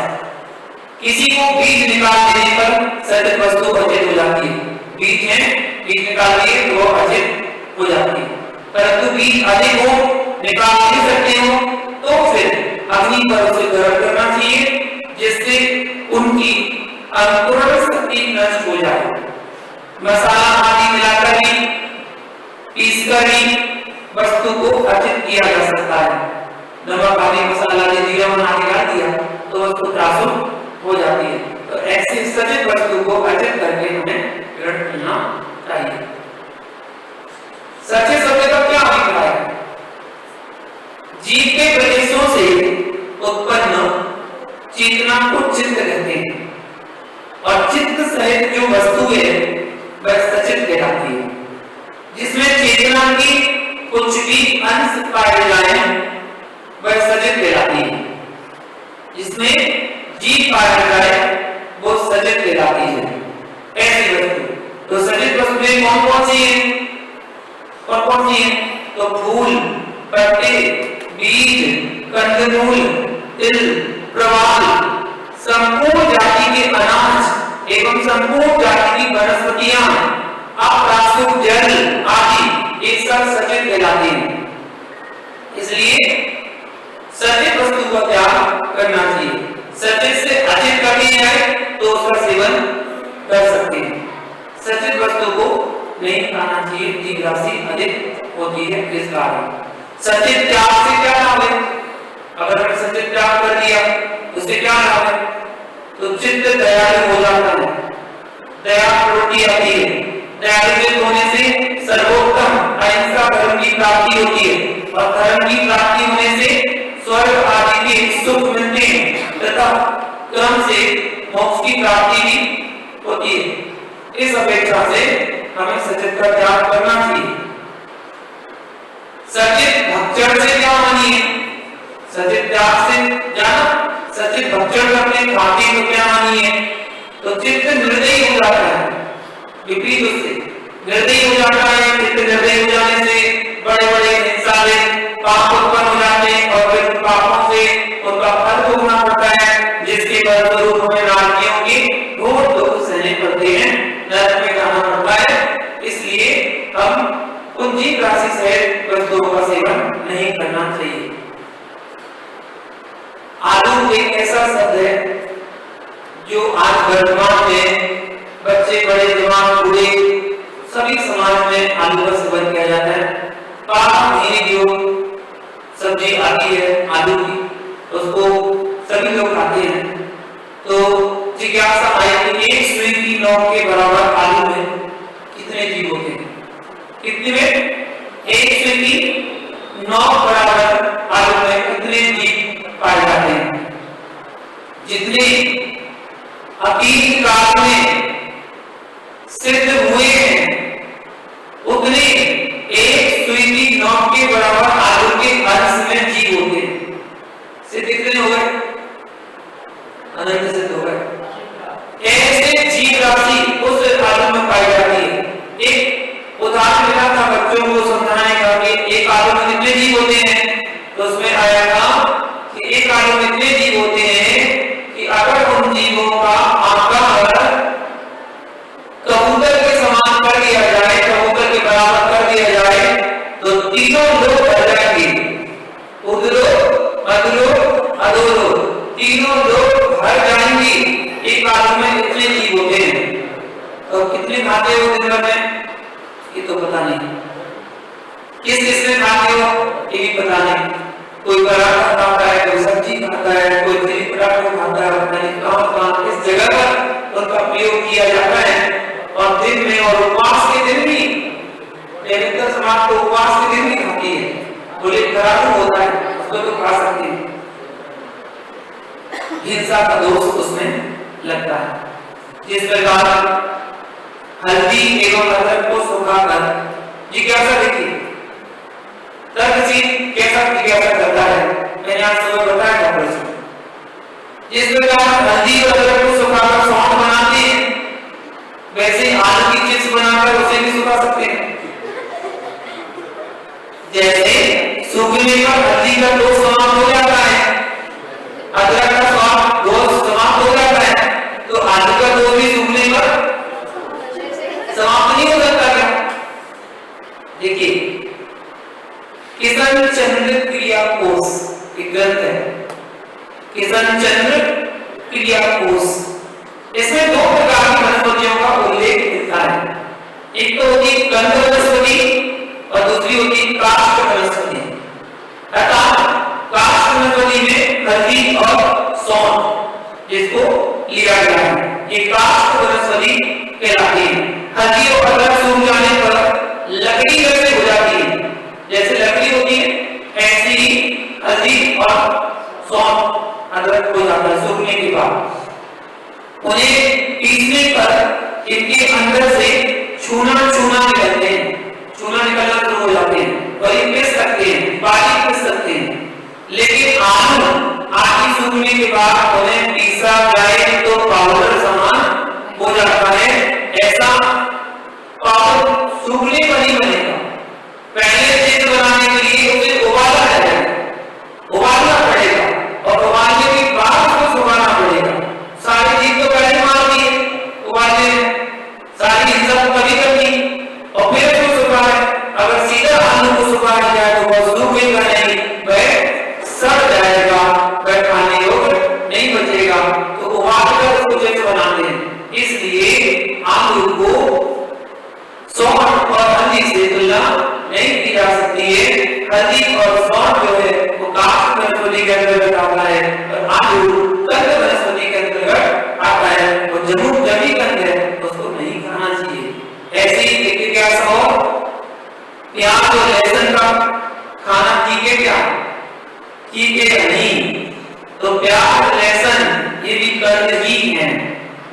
किसी को बीज निकाल देने पर सचित वस्तु अचित हो जाती है। बीज है, बीज निकाल दिए तो वो अचित हो जाती है। परंतु बीज अधिक हो, निकाल नहीं सकते हो अर्जित किया जा सकता है। नमक आदि मसाला आदि जीरा बना के डाल दिया तो वस्तु त्रासु हो जाती है। तो ऐसी सचित वस्तु को अर्जित करके हमें ग्रहण करना चाहिए। सचित शब्द का क्या अभिप्राय है? जीव के प्रदेशों से उत्पन्न चेतना को चित्त कहते हैं और चित्त सहित जो वस्तु है वह सचित कहलाती है। जिसमें चेतना की कुछ भी अंश पाए जाए वह सचित कहलाती है। जिसमें जीव पाया जाए वो सचित कहलाती है। ऐसी वस्तु तो सचित वस्तुएं कौन कौन सी हैं? और कौन सी हैं? तो फूल, पत्ते, बीज, कंदमूल, तिल, प्रवाल, संपूर्ण जाति के अनाज एवं संपूर्ण जाति की वनस्पतियां, अप्राकृतिक जल आदि ये सब सचित कहलाते हैं। इसलिए सचित वस्तु का त्याग करना चाहिए। सचित से अचित करनी है तो उसका सेवन कर सकते हैं। सचित वस्तु को नहीं खाना चाहिए, जीव राशि अधिक होती है इस कारण। सचित त्याग से क्या लाभ है? अगर हमने सचित त्याग कर दिया उससे क्या लाभ है? तो चित्त दयालु हो जाता है, दया प्रवृत्ति आती है। दयालु होने से सर्वोत्तम अहिंसा धर्म की प्राप्ति होती है और धर्म की प्राप्ति होने से स्वर्ग आदि के सुख मिलते हैं तथा क्रम से मोक्ष की प्राप्ति भी होती है। इस अपेक्षा से हमें सचित का त्याग करना चाहिए। सचित भक्षण से क्या हानि है? सचित त्याग से जाना, सचित भक्षण करने खाते को क्या हानि है? तो चित्त निर्दयी हो जाता है, विपरीत उससे निर्दयी हो जाता है। चित्त निर्दयी हो जाने से बड़े बड़े हिंसा से पाप उत्पन्न हो जाते हैं और फिर पापों से उनका फल भोगना पड़ता है, जिसके फलस्वरूप हमें नारकियों की घोर दुख सहने पड़ते हैं, नरक में जाना पड़ता है। इसलिए हम उन जीव राशि सहित वस्तुओं का सेवन नहीं करना चाहिए। आलू एक ऐसा शब्द है जो आज वर्तमान में बच्चे, बड़े, जवान, बूढ़े सभी समाज में आलू का सेवन किया जाता है। पाक जो सब्जी आती है आलू की, उसको सभी लोग खाते हैं। तो जिज्ञासा आई कि एक सुई की नोक के बराबर आलू में कितने जीव होते हैं? कितने में? एक सुई की नोक बराबर आलू में कितने जीव पाए जाते हैं? जितने अतीत काल में सिद्ध हुए हैं उतने एक सुई की नोक के बराबर आलू के अंश में जीव होते हैं। सिद्ध कितने हो गए? अनंत सिद्ध हो गए। ऐसे जीव राशि उस आलू में पाई जाती है। एक उदाहरण मिला था बच्चों को समझाने का कि एक आलू में कितने जीव होते हैं, तो उसमें आया था कि एक आलू में कितने जीव होते हैं कि अगर उन जीवों का आकार कबूतर के समान कर दिया जाए, कबूतर के बराबर कर दिया जाए तो तीनों लोग भर जाएंगे। उदलोक, अधलोक, अधोलोक, तीनों लोग भर जाएंगे। एक आलू में कितने जीव होते हैं? तो कितने खाते हो दिन भर में? ये तो पता नहीं। किस किस में खाते हो ये भी पता नहीं। कोई पराठा खाता है, कोई सब्जी खाता है, कोई तेरी पराठा खाता है, पता नहीं कहां किस जगह पर उनका प्रयोग किया जाता है। और दिन में और उपवास के दिन भी देवता समाज तो उपवास के दिन भी खाती है। बोले खराब होता है उसको तो खा सकते हैं। हिंसा का दोष उसमें लगता है। जिस प्रकार हल्दी एवं अदरक को सुखाकर जिज्ञासा देखिए, तर्कशील कैसा जिज्ञासा करता है, मैंने आज सुबह बताया था प्रश्न। जिस प्रकार हल्दी और अदरक को सुखाकर सौंठ बनाते हैं, वैसे आलू की चिप्स बनाकर उसे भी सुखा सकते हैं। जैसे सूखने पर हल्दी का दोष समाप्त हो जाता है, अदरक का दोष समाप्त हो जाता है, तो आलू का दोष भी सूखने पर समाप्त नहीं हो सकता क्या? देखिए, किशन चंद्र क्रिया कोश एक ग्रंथ है, किशन चंद्र क्रिया कोश। इसमें दो प्रकार की वनस्पतियों का उल्लेख मिलता है। एक तो होती कंद वनस्पति और दूसरी होती काष्ठ वनस्पति। लिया गया है। ये काष्ठ वनस्पति कहलाती है। हल्दी और अदरक सूख जाने पर लकड़ी कैसे हो जाती है, जैसे लकड़ी होती है ऐसी ही हल्दी और सौंफ अदरक हो जाता है सूखने के बाद। उन्हें पीसने पर इनके अंदर से चूना निकलते हैं, चूना निकलना शुरू हो जाते हैं और ये पीस सकते हैं, बारीक पीस सकते हैं। लेकिन आदि सूखने के बाद उन्हें पीसा जाए तो पाउडर समान हो जाता है। ऐसा पाउडर सूखने पर ही बनेगा। पहले चित्र बनाने के लिए उसे उबाला पड़ेगा और उबालने के बाद उसको सुखाना पड़ेगा। सारी चीज तो पहले मार दी, उबालने सारी हिस्सा कभी कर दी और फिर उसको सुखाए। अगर सीधा आलू को सुखाया जाए तो वह सूखेगा नहीं, वह सड़ जाएगा, वह खाने योग्य नहीं बचेगा। तो उबालकर उसको जैसे बनाते हैं, इसलिए आलू को सौंफ और हल्दी से तुलना नहीं की जा सकती है। हल्दी और सौंफ जो है वो काष्ठ वनस्पति के अंतर्गत आता है और आलू कंद वनस्पति के अंतर्गत आता है। वो जमी कंद है, उसको नहीं खाना चाहिए। ऐसे ही एक इतिहास और प्याज और लहसुन का खाना ठीक है क्या? ठीक है नहीं। तो प्याज लहसुन ये भी कंद ही हैं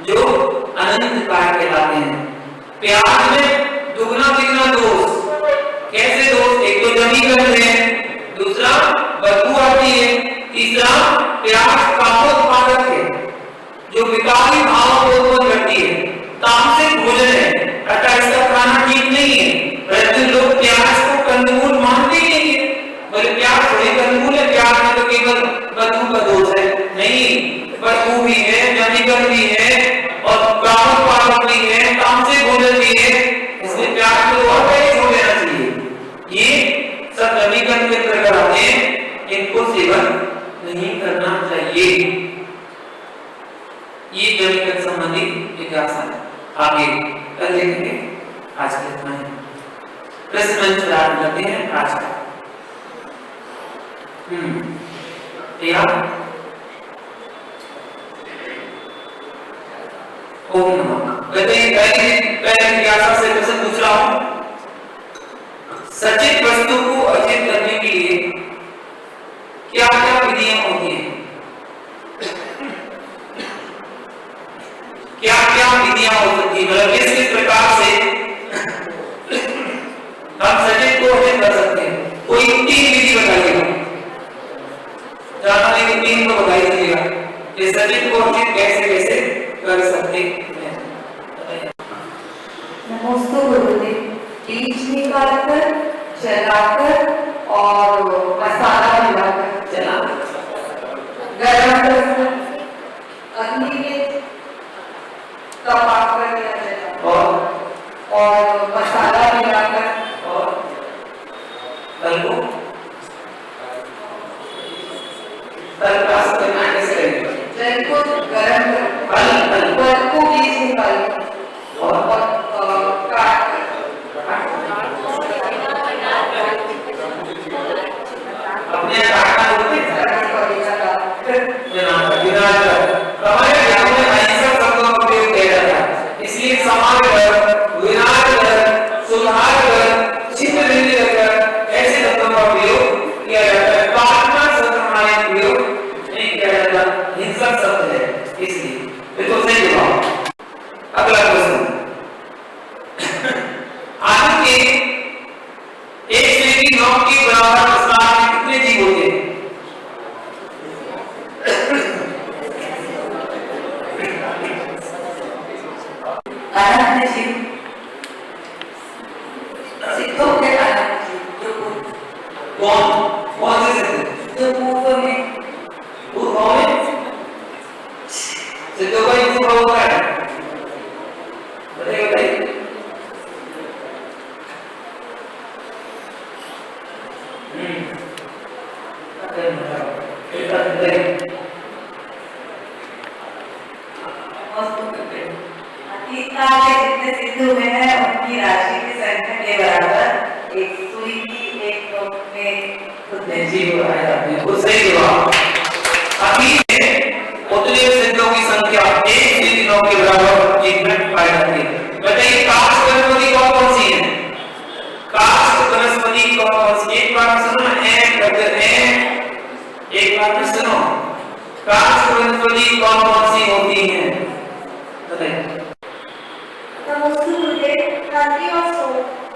जो अनंत काय कहलाते हैं। प्याज में दुगना तिगना दोष। कैसे दोष? एक तो जमी कंद है, दूसरा बदबू आती है, तीसरा प्याज कामोत्पादक है जो विकारी भाव को उत्पन्न करती है, तामसिक भोजन है, अतः इसका खाना ठीक नहीं है। परंतु लोग प्याज को कंदमूल मानते ही नहीं है। बोले प्याज थोड़ी कंदमूल है, प्याज में तो केवल बदबू का दोष है। नहीं, बदबू भी है, जमी कंद भी है और कामोत्पादक भी है, तामसिक भोजन भी है। इसलिए प्याज को और पहले छोड़ देना चाहिए। ये सब जमी कंद के अंतर्गत आते हैं, इनको सेवन नहीं करना चाहिए। ये जमी कंद संबंधी इतिहास है, आगे कल देखेंगे। आज के इतना ही। प्रश्न मंच प्रारंभ करते हैं आज का। ओम नमः। पहले जिज्ञासा से प्रश्न पूछ रहा हूं। सचित वस्तु को अर्जित करने के लिए क्या क्या विधियां होती हैं? क्या क्या विधियां हो सकती है? मतलब किस प्रकार से हम सचित को अर्जित कर सकते हैं? कोई 3 विधि बताइएगा। जानने की 3 को बताई दीजिएगा कि सचित को अर्जित कैसे कर सकते हैं। नमस्ते गुरुदेव। बीज निकालकर, जलाकर और मसाला मिलाकर, गरम कर अग्नि में तपाकर दिया जाता और मसाला मिलाकर और तल को जल को गरम कर फल को बीज निकाल और काट अपने काटना होते हैं। इसलिए समाज कर, विनाश कर, सुधार कर, छिद्र बिंदु कर ऐसे शब्दों का प्रयोग किया जाता है। काटना शब्द हमारे प्रयोग नहीं किया जाता, हिंसक शब्द है। इसलिए बिल्कुल सही जवाब। अगला प्रश्न। आलू के एक सेंटी नोक के बराबर विस्तार में कितने जीव होते हैं? अनंत जीव। सिद्धों के अनंत जीव जो कौन से सिद्ध? जो पूर्व में सिद्धों का ही पूर्व होता है। बताइए। अतीत काल के जितने सिद्ध हुए हैं उनकी राशि की संख्या के बराबर एक सुई की एक नोक में जीव बनाए जाते हैं। वो सही जवाब। अतीत में उतने सिद्धों की संख्या 1 से 9 के बराबर 1 मिनट पाई जाती है। बताइए काष्ठ वनस्पति कौन कौन सी है? काष्ठ वनस्पति कौन कौन सी? एक बार सुनो एक बार सुनो, काष्ठ वनस्पति कौन कौन सी होती है? बताइए।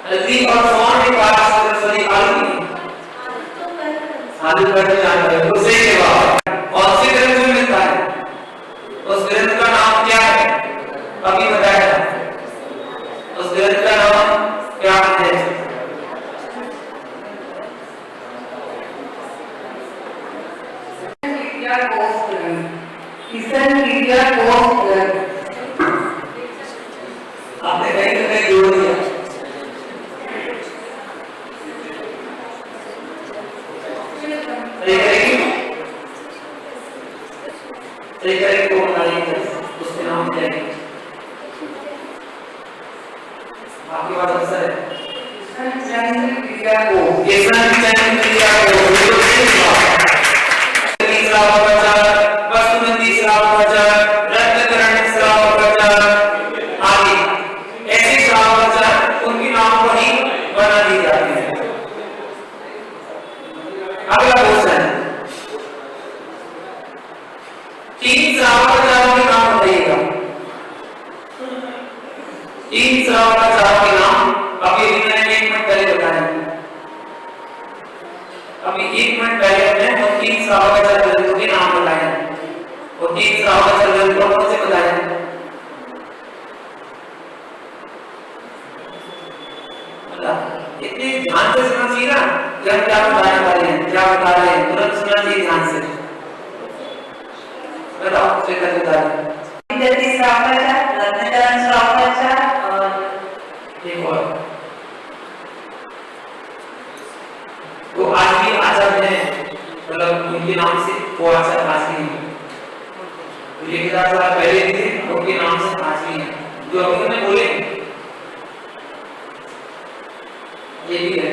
हल्दी और सोन में काष्ठ वनस्पति आलू कट जाता है। दूसरे के बाद कौन से ग्रंथ में मिलता है? उस ग्रंथ का नाम क्या है? अभी बताया था। उस ग्रंथ का नाम क्या है? आपने कहीं जोड़ दिया। सही करेगी तो बताइए, उसके नाम क्या है? आपकी बात अक्सर है। उनके नाम पर ही बना दी जाती है। अगला क्वेश्चन, 3 श्रावकाचार्यों के नाम बताइएगा। 3 श्रावकाचार्यों के नाम अभी मैंने 1 मिनट पहले बताया। अभी 1 मिनट पहले हमने वो 3 श्रावकाचार्यों के नाम बताए। वो 3 श्रावकाचार्यों को कौन से बताए? इतने ध्यान से सुनना चाहिए ना कि हम क्या बताने वाले हैं, क्या बता रहे हैं, तुरंत सुनना चाहिए ध्यान से। बताओ बता रहे जल्दी श्रावकाचार्य, रत्नचरण श्रावकाचार्य और एक और वो आज भी आचार्य हैं, मतलब उनके नाम से वो आचार्य आज भी हैं। तो ये किताब पहले थे उनके नाम से आज भी हैं, जो अभी हमने बोले ये भी है।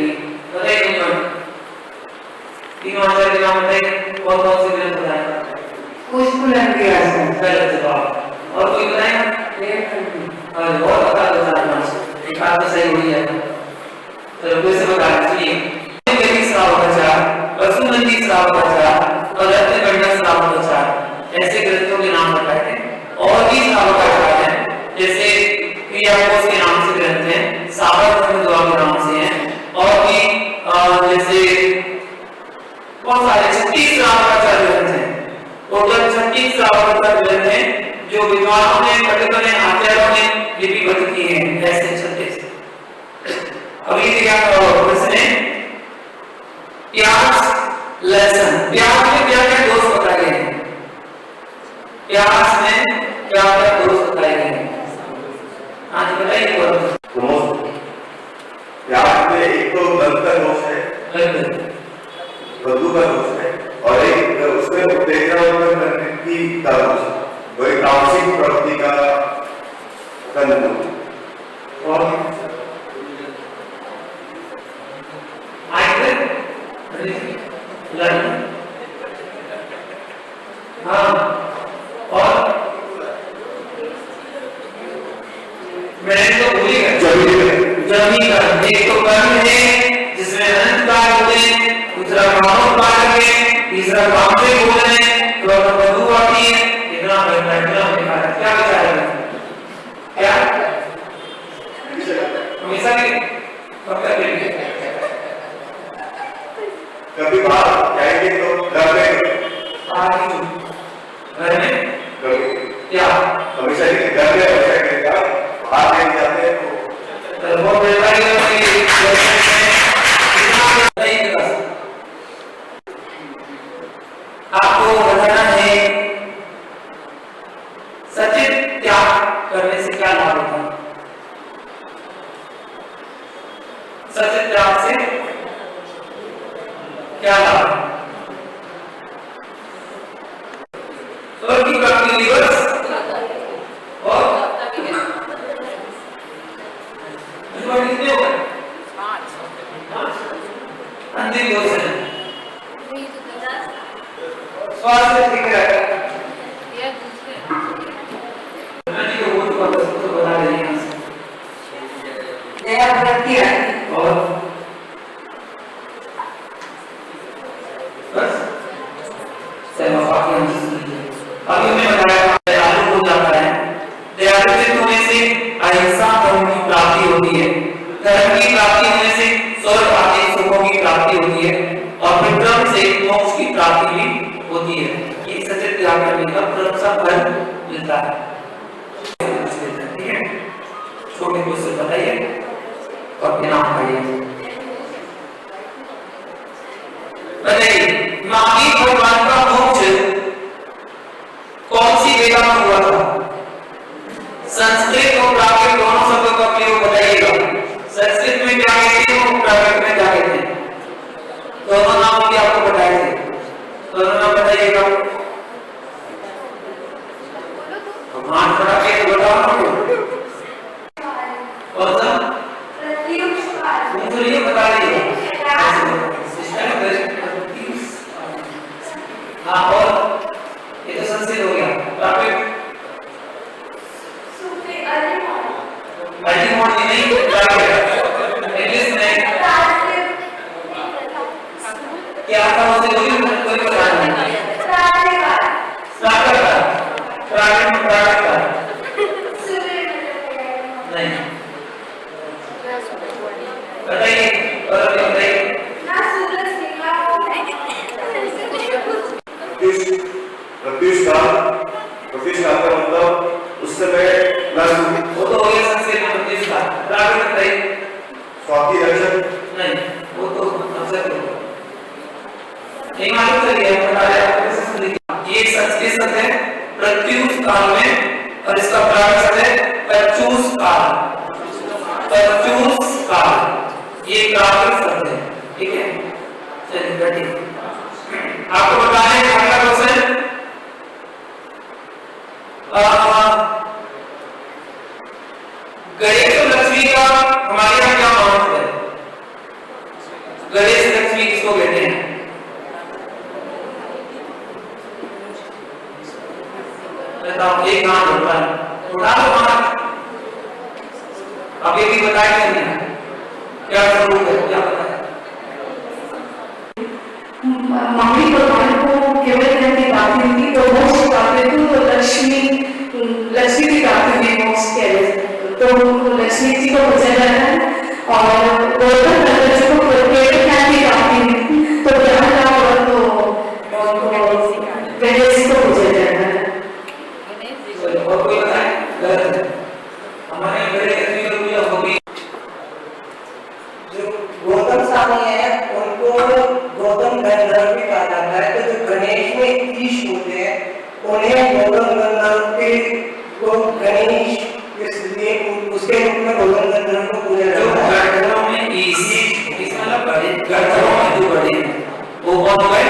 बताइए तीनों आचार्य के नाम बताइए, कौन कौन से ग्रंथ बताए? गलत जवाब। और कोई बताएगा? बहुत बता दो एक बात तो सही हुई है। चलो फिर से बता दीजिए। श्रावकाचार्य, वसुमती श्रावकाचार्य और रत्नगंडा श्रावकाचार्य ऐसे ग्रंथों के नाम बताए हैं। और भी श्रावकाचार्य हैं, जैसे क्रियाकोश के नाम से ग्रंथ हैं, साबर के नाम से हैं, और भी जैसे बहुत सारे 36 श्रावकाचार्य ग्रंथ हैं। टोटल 36 श्रावकाचार्य ग्रंथ हैं जो विद्वानों ने, पंडितों ने, आचार्यों ने लिपिबद्ध किए हैं। ऐसे 36। अभी क्या प्रश्न है? प्याज लहसुन, प्याज में क्या क्या दोष बताए गए हैं? प्याज में क्या क्या दोष बताए गए हैं? हाँ जी बताइए। प्याज में एक तो गंध का दोष है, बदबू का दोष है, और एक उसमें उत्तेजना उत्पन्न करने की का दोष है, वो एक तामसिक प्रवृत्ति का गंध। और हाँ, और मैंने तो भूल गया। जमीकरण, एक तो कर्म है जिसमें अनंत काल होते हैं, दूसरा मानव काल है, तीसरा काम से बोल रहे हैं, तो बदबू आती है। इतना बेकार क्या विचार है? क्या हमेशा के कभी बाहर जाएंगे तो घर में क्या हमेशा घर में हमेशा बाहर नहीं जाते हैं तो वो आपको बताना है सचित त्याग करने से क्या लाभ होता है? सचित त्याग से क्या लाभ? स्वर्ग की प्राप्ति दिवस और कितने हो गए? 5 अंतिम क्वेश्चन, स्वास्थ्य ठीक रहेगा। बाकी हमसे सुनिए। अभी हमने बताया दयालु हो जाता है, दयालु होने से अहिंसा धर्म की प्राप्ति होती है, धर्म की प्राप्ति होने से स्वर्ग आदि सुखों की प्राप्ति होती है और विक्रम से मोक्ष की प्राप्ति भी होती है। ये सच्चे त्याग करने का परम सा फल मिलता है। ठीक है, छोटे क्वेश्चन बताइए और बिना पढ़िए बताइए। महावीर भगवान का मोक्ष कौन सी वेदा में हुआ था? संस्कृत और प्राकृत दोनों शब्दों का प्रयोग बताइएगा। संस्कृत में क्या कहते हैं और प्राकृत में क्या कहते हैं? दोनों नाम भी आपको बताए थे, दोनों नाम बताइएगा। भगवान खड़ा के बताओ और सब मुझे बता दीजिए। हाँ, और ये तो संस्कृत हो गया। प्राकृत नहीं इंग्लिश में क्या था उसे कोई पता नहीं। नहीं बताइए और बताइए। प्रतिष्ठा का मतलब उस समय वो तो हो गया संस्कृत में प्रतिष्ठा। प्राकृत बताइए। स्वाति रक्षण नहीं, वो तो अवसर होगा। नहीं मालूम चलिए हम बता रहे हैं आपको कैसे सुनिए। ये संस्कृत शब्द है प्रत्युष काल में और इसका प्राकृत शब्द है पचूस काल। पचूस काल ये प्राकृत शब्द है। ठीक है, चलिए बैठिए। आपको बताना है अगला क्वेश्चन। गणेश और लक्ष्मी का हमारे यहाँ क्या महत्व है? गणेश लक्ष्मी किसको कहते हैं? बताओ, एक नाम होता है, उठा लो नाम। अब ये भी बताया नहीं क्या स्वरूप है, क्या पता है? महावीर भगवान को केवल रहती प्राप्ति थी, तो मोक्ष प्राप्ति थी, तो लक्ष्मी की प्राप्ति में मोक्ष कह तो लक्ष्मी जी को पूजा जाता है और गोवर्धन नगर जी को केवल ज्ञान की प्राप्ति थी, तो ज्ञान का और तो गणेश जी को पूजा जाता है। और कोई बताए? हमारे गणेश जी को पूजा होगी। जो गौतम स्वामी है उनको गौतम गंधर्व भी कहा जाता है। तो जो गणेश में ईश होते हैं उन्हें गौतम गंधर्व के को गणेश इसलिए उसके रूप में गौतम गंधर्व को पूजा जाता है। गणधरों में ईश इस मतलब बड़े गणधरों में जो बड़े वो कौन है?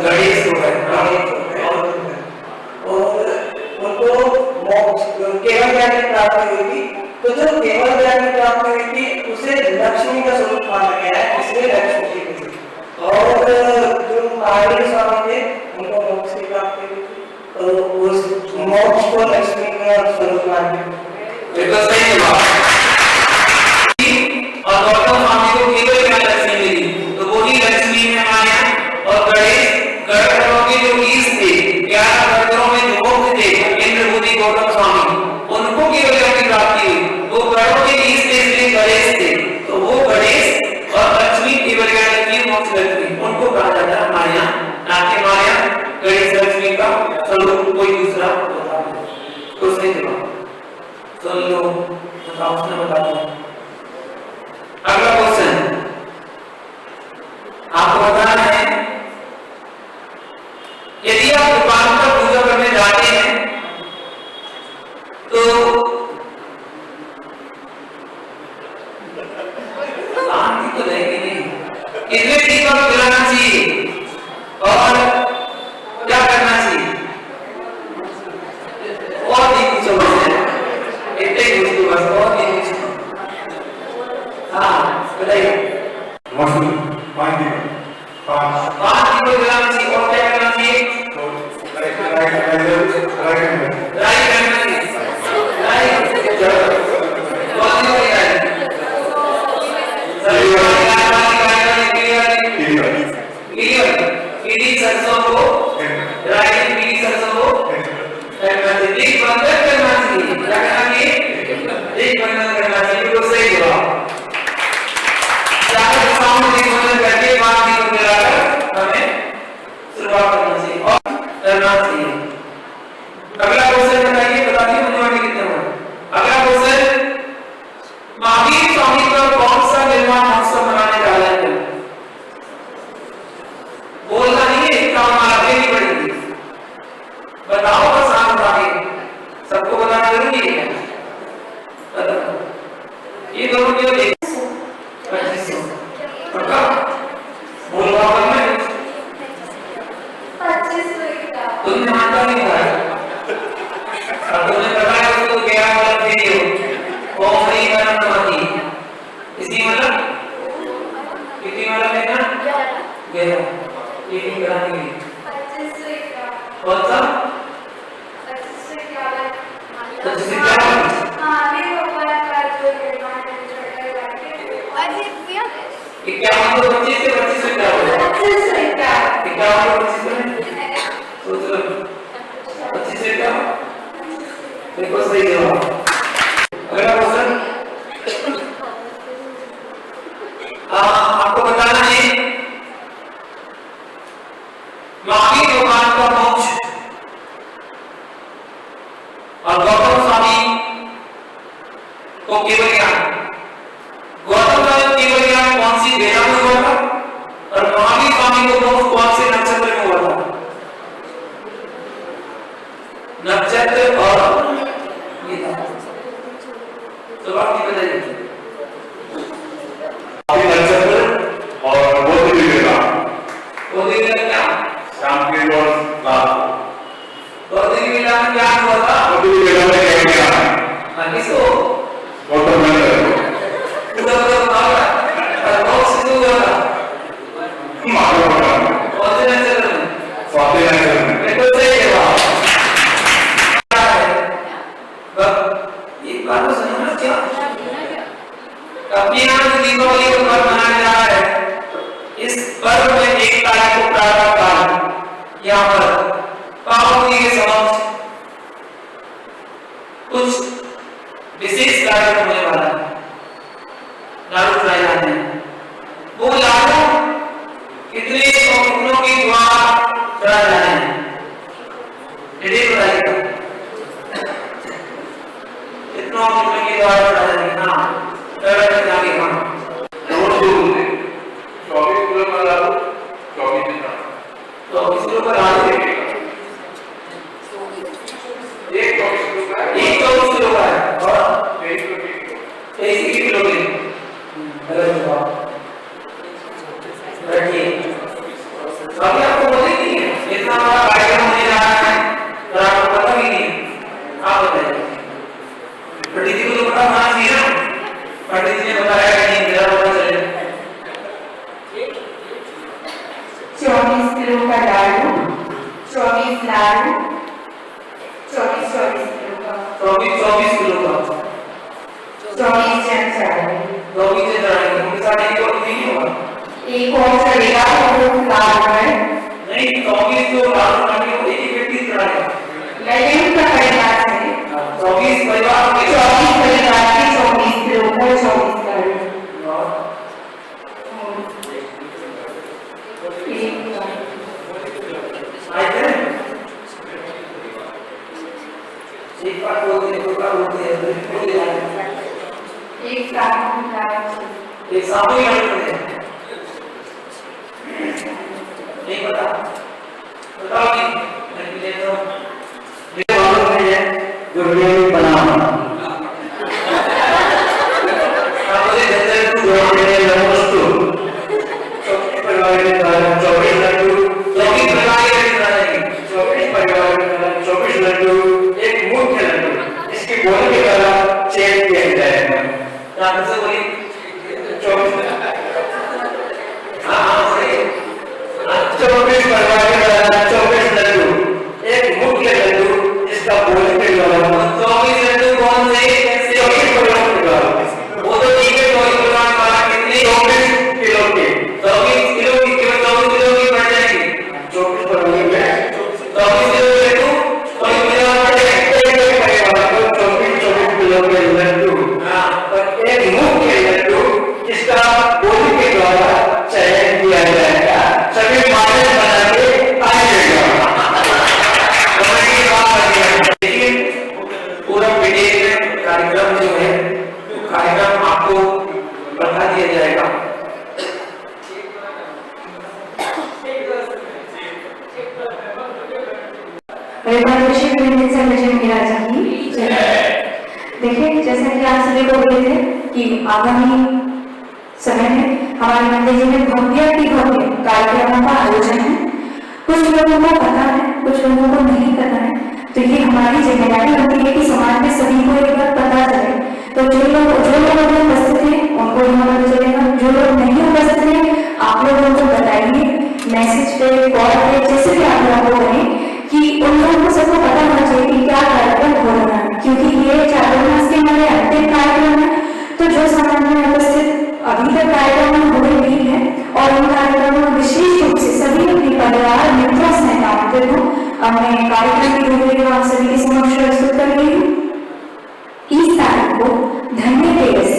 गणेश हो गए। और उनको मोक्ष केवल ज्ञान की प्राप्ति हुई थी। तो जो केवल ज्ञान की प्राप्ति हुई थी उसे लक्ष्मी का स्वरूप माना गया है, इसलिए लक्ष्मी जी थी। और जो महावीर स्वामी थे उनको मोक्ष की प्राप्ति हुई थी, तो उस मोक्ष को लक्ष्मी का स्वरूप मानते। बिल्कुल सही जवाब। और गौतम स्वामी को केवल क्या लक्ष्मी मिली, तो वो ही लक्ष्मी है माया। और गणेश गणधरों के जो ईश थे, 11 गणधरों में जो मुक्त थे इंद्रभूति गौतम स्वामी, उनको केवल की प्राप्ति हुई। वो गणों के ईश थे इसलिए गणेश थे, तो वो गणेश और लक्ष्मी केवल लक्ष्मी मोक्ष लक्ष्मी उनको कहा जाता है माया, ना कि माया गणेश लक्ष्मी का स्वरूप कोई दूसरा होता है। तो सही जवाब सुन लो, बताओ उसने बता दिया। अगला क्वेश्चन आपको बताना है, यदि आप भगवान का पूजा करने जाते हैं तो शांति तो रहेगी नहीं, कितने दीपक जलाना चाहिए और क्या करना चाहिए? और भी कुछ समझ इतने कुछ बस और भी कुछ। हाँ बताइए। मौसम 5 दिन 5 दीपक जलाना चाहिए और क्या करना चाहिए? राइट सरसों को राइट बी सरसों करना चाहिए, एक बंधन करना चाहिए, क्या करना चाहिए, एक बंधन करना चाहिए, तो सही जवाब। चार साउंड एक बंधन करके बात की को मिलाकर हमें शुरुआत करना चाहिए और करना चाहिए। अगला क्वेश्चन बताइए, बताइए मुझे वाले कितने हुए। अगला क्वेश्चन, महावीर स्वामी का कौन सा निर्वाण महोत्सव मनाने जा रहे हैं? बोलना नहीं है, इसका हमारा नहीं पड़ेगी, बताओ बस आप बताइए, सबको बताना जरूरी है, बताओ। ये दोनों क्यों देख 2500 पक्का बोलो आप में 2500 तुमने मानता नहीं था, अब तुमने बताया उसको क्या मतलब वीडियो ओम हरि परम नमः, इसी मतलब कितनी मतलब है ना 11 ये करानी है 2500 कौन सा 2500 महावीर भगवान का जो निर्माण इक्यावन तो 25 से 25 क्या होगा 51 और 25 में सोच लो 25 से क्या देखो सही जवाब। अगला क्वेश्चन, आपको बताना है महावीर भगवान का मोक्ष और गौतम स्वामी को केवल ज्ञान, गौतम का केवल ज्ञान कौन सी वेदा में हुआ था और महावीर स्वामी को मोक्ष कौन से नक्षत्र में हुआ था? नक्षत्र और वेदा, तो आप ये बताइए। नक्षत्र और वो दिवेगा वो दिवेगा क्या? शाम के वक्त वो दिवेगा में क्या हुआ था? वो दिवेगा में क्या हाँ किसको? गौतम नंद पूरा और मोक्ष किसको हुआ था? मालूम होगा कौन से नक्षत्र में? स्वाति नक्षत्र में। बिल्कुल सही जवाब। एक बात तो सुनो ना, क्या अपने यहाँ जो दीपावली का पर्व मनाया जा रहा है, इस पर्व में 1 तारीख को प्रातः काल यहाँ पर पार्वती के समक्ष कुछ विशेष कार्यक्रम होने वाला है, लाडू चढ़ाए जाते हैं। वो लाडू कितने कितनों के द्वारा चढ़ाए जाने हैं, डिटेल बताइएगा, कितनों के द्वारा चढ़ाए जाने हैं? हाँ आगे हाँ 24 किलो का लाडू 24 दिन का तो किस किलो का लाडू है? एक 24 किलो का है, एक 24 किलो का है और 23 किलो के गलत जवाब। रखिए अभी आपको बोले नहीं है इतना बड़ा कार्यक्रम होने जा रहा है और आपको पता भी नहीं, आप बताइए। पंडित जी को तो पता होना चाहिए ना, पंडित जी ने बताया कि नहीं मेरा पता चले। 24 किलो का लाडू 24 लाडू 24 किलो का 24 किलो का 24 जन चढ़ाए, 24 से चढ़ाएंगे, उनके साथ एक और नहीं होगा, एक और चढ़ेगा वो लाडू है नहीं 24 तो लाडू खाने को एक ही व्यक्ति चढ़ाएगा, लेकिन उनका परिवार है 24 परिवार के 24 परिवार के 24 किलो का 24 लाडू एक बार बोलते हैं, दो बार बोलते हैं, एक साथ एक सामूहिक आनंद है, नहीं पता बताओ नहीं, मैं लेता हूँ ये मालूम नहीं है जो वीडियो बना मुझे जैसे तू जोड़ के नमस्तु 24 परिवार के द्वारा 24 लड्डू 24 परिवार के द्वारा 24 परिवार के द्वारा 24 लड्डू एक मुख्य लड्डू इसकी बोली के द्वारा चेक किया जाएगा। यहाँ से बोली 24 हाँ सही 24 परिवार के द्वारा 24 लड्डू एक मुख्य लड्डू इसका बोली के द्वारा देखिए, जैसा कि आप सभी को बोले थे कि आगामी समय में हमारे मंदिर जी में भव्य की भव्य कार्यक्रमों का आयोजन है। कुछ लोगों को पता है, कुछ लोगों को नहीं पता है, तो ये हमारी जिम्मेदारी होती है कि समाज में सभी को एक बार पता चले। तो जो लोग उपस्थित हैं उनको यहाँ पता चलेगा, जो लोग नहीं उपस्थित हैं आप लोग उनको बताइए, मैसेज पे, कॉल पे, जैसे भी आप लोगों को करें कि उन लोगों को सबको पता होना चाहिए कि क्या कार्यक्रम हो रहा है, क्योंकि ये चातुर्मास के हमारे अंतिम कार्यक्रम है। तो जो समाज में उपस्थित अभी तक कार्यक्रम हो रही नहीं है और उन कार्यक्रमों में विशेष रूप से सभी अपने परिवार मित्रों से आमंत्रित हो। अब मैं कार्यक्रम की रूपरेखा आप सभी के समक्ष प्रस्तुत कर रही हूँ। 30 तारीख को धन्य तेरस,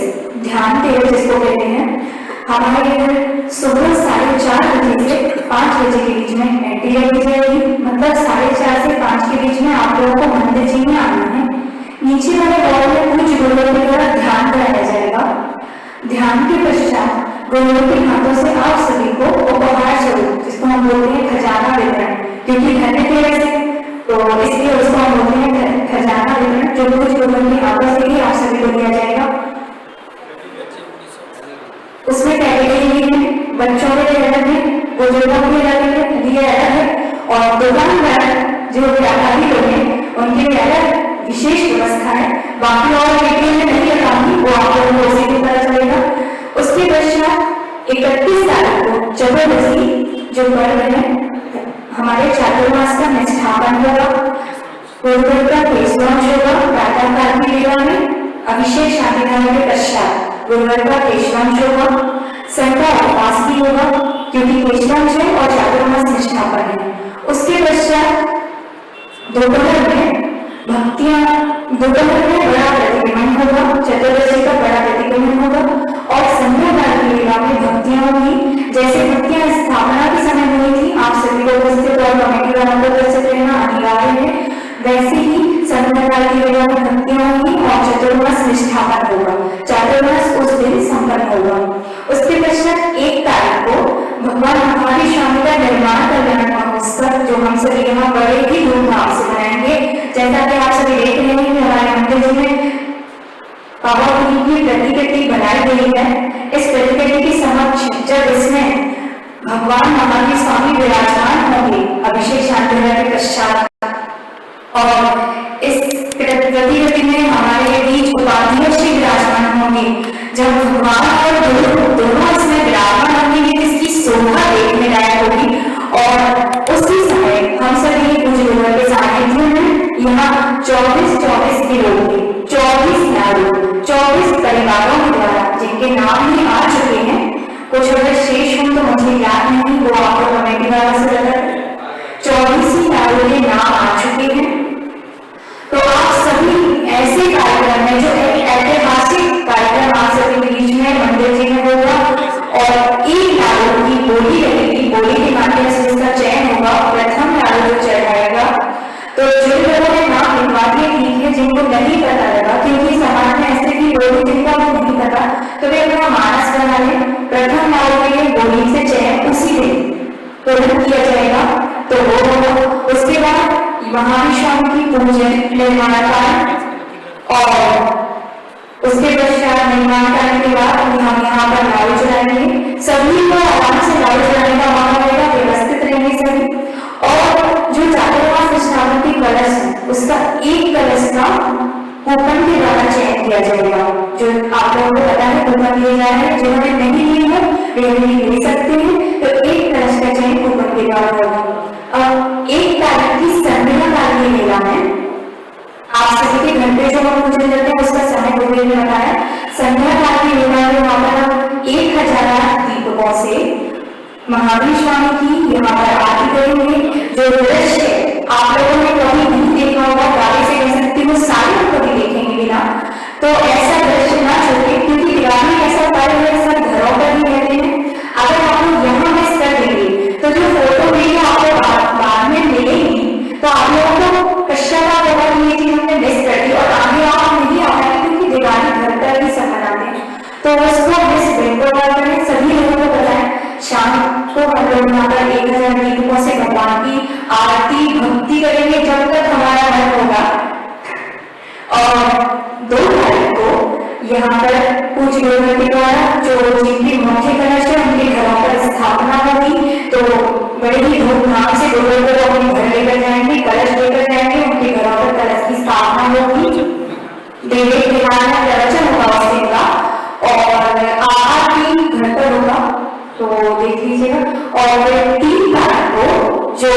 ध्यान तेरस जिसको कहते हैं, हमारे इधर सुबह 4:30 बजे से 5 बजे के बीच में एंट्री रखी जाएगी। मतलब 4:30 से 5 के बीच में आप लोगों को मंदिर जी में आना है। नीचे वाले हॉल में पूज्य गुरुदेव के द्वारा ध्यान कराया जाएगा। ध्यान के पश्चात गुरुदेव के हाथों से आप सभी को उपहार स्वरूप, जिसको हम बोलते हैं खजाना वितरण, क्योंकि धन्य तेरस है तो इसलिए उसको हम बोलते हैं खजाना वितरण, जो कुछ गुरुदेव के हाथों से ही आप सभी को दिया जाएगा। उसमें कैटेगरी भी है, बच्चों के लिए अलग है, बुजुर्गों के लिए अलग है और दुकानदार जो व्यापारी लोग हैं उनके लिए अलग विशेष व्यवस्था है। बाकी और डिटेल में नहीं बताऊंगी, वो आप लोगों को उसी पता चलेगा। उसके पश्चात 31 तारीख को चतुर्दशी जो पर्व है हमारे चातुर्मास का निष्ठापन होगा। गुरुदेव का केशवांश होगा प्रातःकाल की वेला में। अभिषेक शांतिधाम के पश्चात गुरुदेव का केशवांश होगा। संध्या उपवास भी होगा क्योंकि केशवांश है और चातुर्मास निष्ठापन है। उसके पश्चात दोपहर में भक्तियां, दोपहर में बड़ा प्रतिक्रमण होगा, चतुर्दशी का बड़ा प्रतिक्रमण होगा और संध्या काल की वेला में भक्तियां होगी। जैसे भक्तियां स्थापना के समय हुई थी, आप सभी को उपस्थित और कमेटी वालों को उपस्थित रहना अनिवार्य है, वैसे ही संध्या काल की वेला में भक्तियां होगी और चतुर्मास निष्ठापन होगा। चातुर्मास उस दिन संपन्न होगा। उसके पश्चात 1 तारीख को भगवान महावीर स्वामी का निर्माण कल्याण महोत्सव, जो हम सभी यहाँ बड़े ही धूमधाम से मनाएंगे। जैसा कि आप सभी देख रहे हैं कि हमारे मंदिर में बाबा की प्रतिकृति बनाई गई है। इस प्रतिकृति के समक्ष जब इसमें भगवान महावीर स्वामी विराजमान होंगे अभिषेक शांतिधाम के पश्चात, और इस प्रतिकृति में हमारे बीच उपाध्याय श्री विराजमान होंगे। जब भगवान और गुरु दोनों इसमें विराजमान होंगे जिसकी शोभा देखने लायक होगी और उसी समय हम सभी पूज्य गुरुदेव के सानिध्य में यहाँ 24 किलो के 24 नारों 24 परिवारों के द्वारा जिनके नाम ही आ चुके हैं, कुछ अगर शेष हों तो मुझे याद नहीं, वो आपको कमेटी द्वारा से लगा 24 नारों के नाम आ चुके हैं। तो आप सभी ऐसे कार्यक्रम में जो एक ऐतिहासिक कार्यक्रम आप सभी के बीच में मंदिर जी में होगा और 1 नारों की बोली रहेगी, बोली के माध्यम से इसका चयन होगा। प्रथम नारों जो चढ़ाएगा, तो जिन लोगों ने नाम लिखवा दिए ठीक है, जिनको नहीं पता लगा, क्योंकि समाज में ऐसे भी लोग जिनका नहीं पता, तो वे अपना मानस बना लें। प्रथम नारों के लिए बोली से चयन उसी दिन तुरंत किया जाएगा, तो वो होगा। उसके बाद महावीर स्वामी की पूजन निर्माण काल और उसके पश्चात निर्माण करने के बाद हम यहाँ पर लाडू चढ़ाएंगे। सभी को आराम से लाडू चढ़ाने का मौका मिलेगा, व्यवस्थित रहेंगे सभी। और जो चातुर्मास निष्ठापन की कलश है उसका 1 कलश का कूपन के द्वारा चयन किया जाएगा। जो आप लोगों को पता है कूपन दिए जा रहे हैं, जिन्होंने नहीं लिए हैं वे भी ले सकते हैं। तो 1 कलश का चयन कूपन के द्वारा होगा। अब 1 तारीख की संध्या काल की वेला में आप सभी के घर पे जो हम पूजन करते हैं उसका समय गुरुदेव ने बताया। संध्या काल की वेला में वहां पर 1000 दीपकों से महावीर स्वामी की यहाँ पर आरती करेंगे। जो दृश्य आप लोगों ने कभी नहीं देखा होगा, दावे से कह सकती हूँ सारे लोग कभी देखेंगे बिना, तो ऐसा दृश्य ना छोड़े, क्योंकि दिवाली ऐसा पर्व है सब घरों पर ही रहते हैं। अगर आप लोग यहाँ मिस कर देंगे तो जो फोटो वीडियो आपको बाद में मिलेगी तो आप लोगों को पश्चाताप होगा कि ये चीज हमने मिस कर दी और आगे आप नहीं आ पाएंगे, क्योंकि दिवाली घर पर ही सब मनाते हैं। तो उसको मिस बिल्कुल ना करें। सभी लोगों को बताएं शाम को हम लोग यहाँ पर 1000 दीपकों से भगवान की आरती भक्ति करेंगे जब तक हमारा मन होगा। और 2 तारीख को यहाँ पर पूज्य गुरुदेव के द्वारा जो जिनकी मुख्य कलश है उनके घरों पर स्थापना होगी, तो बड़े ही धूमधाम से गुरुदेव को अपने घर लेकर जाएंगे, कलश लेकर जाएंगे, उनके घरों पर कलश की स्थापना होगी, देवी विधान का प्रवचन होगा उस दिन का, और आहार भी घर पर होगा, तो देख लीजिएगा। और 3 तारीख को जो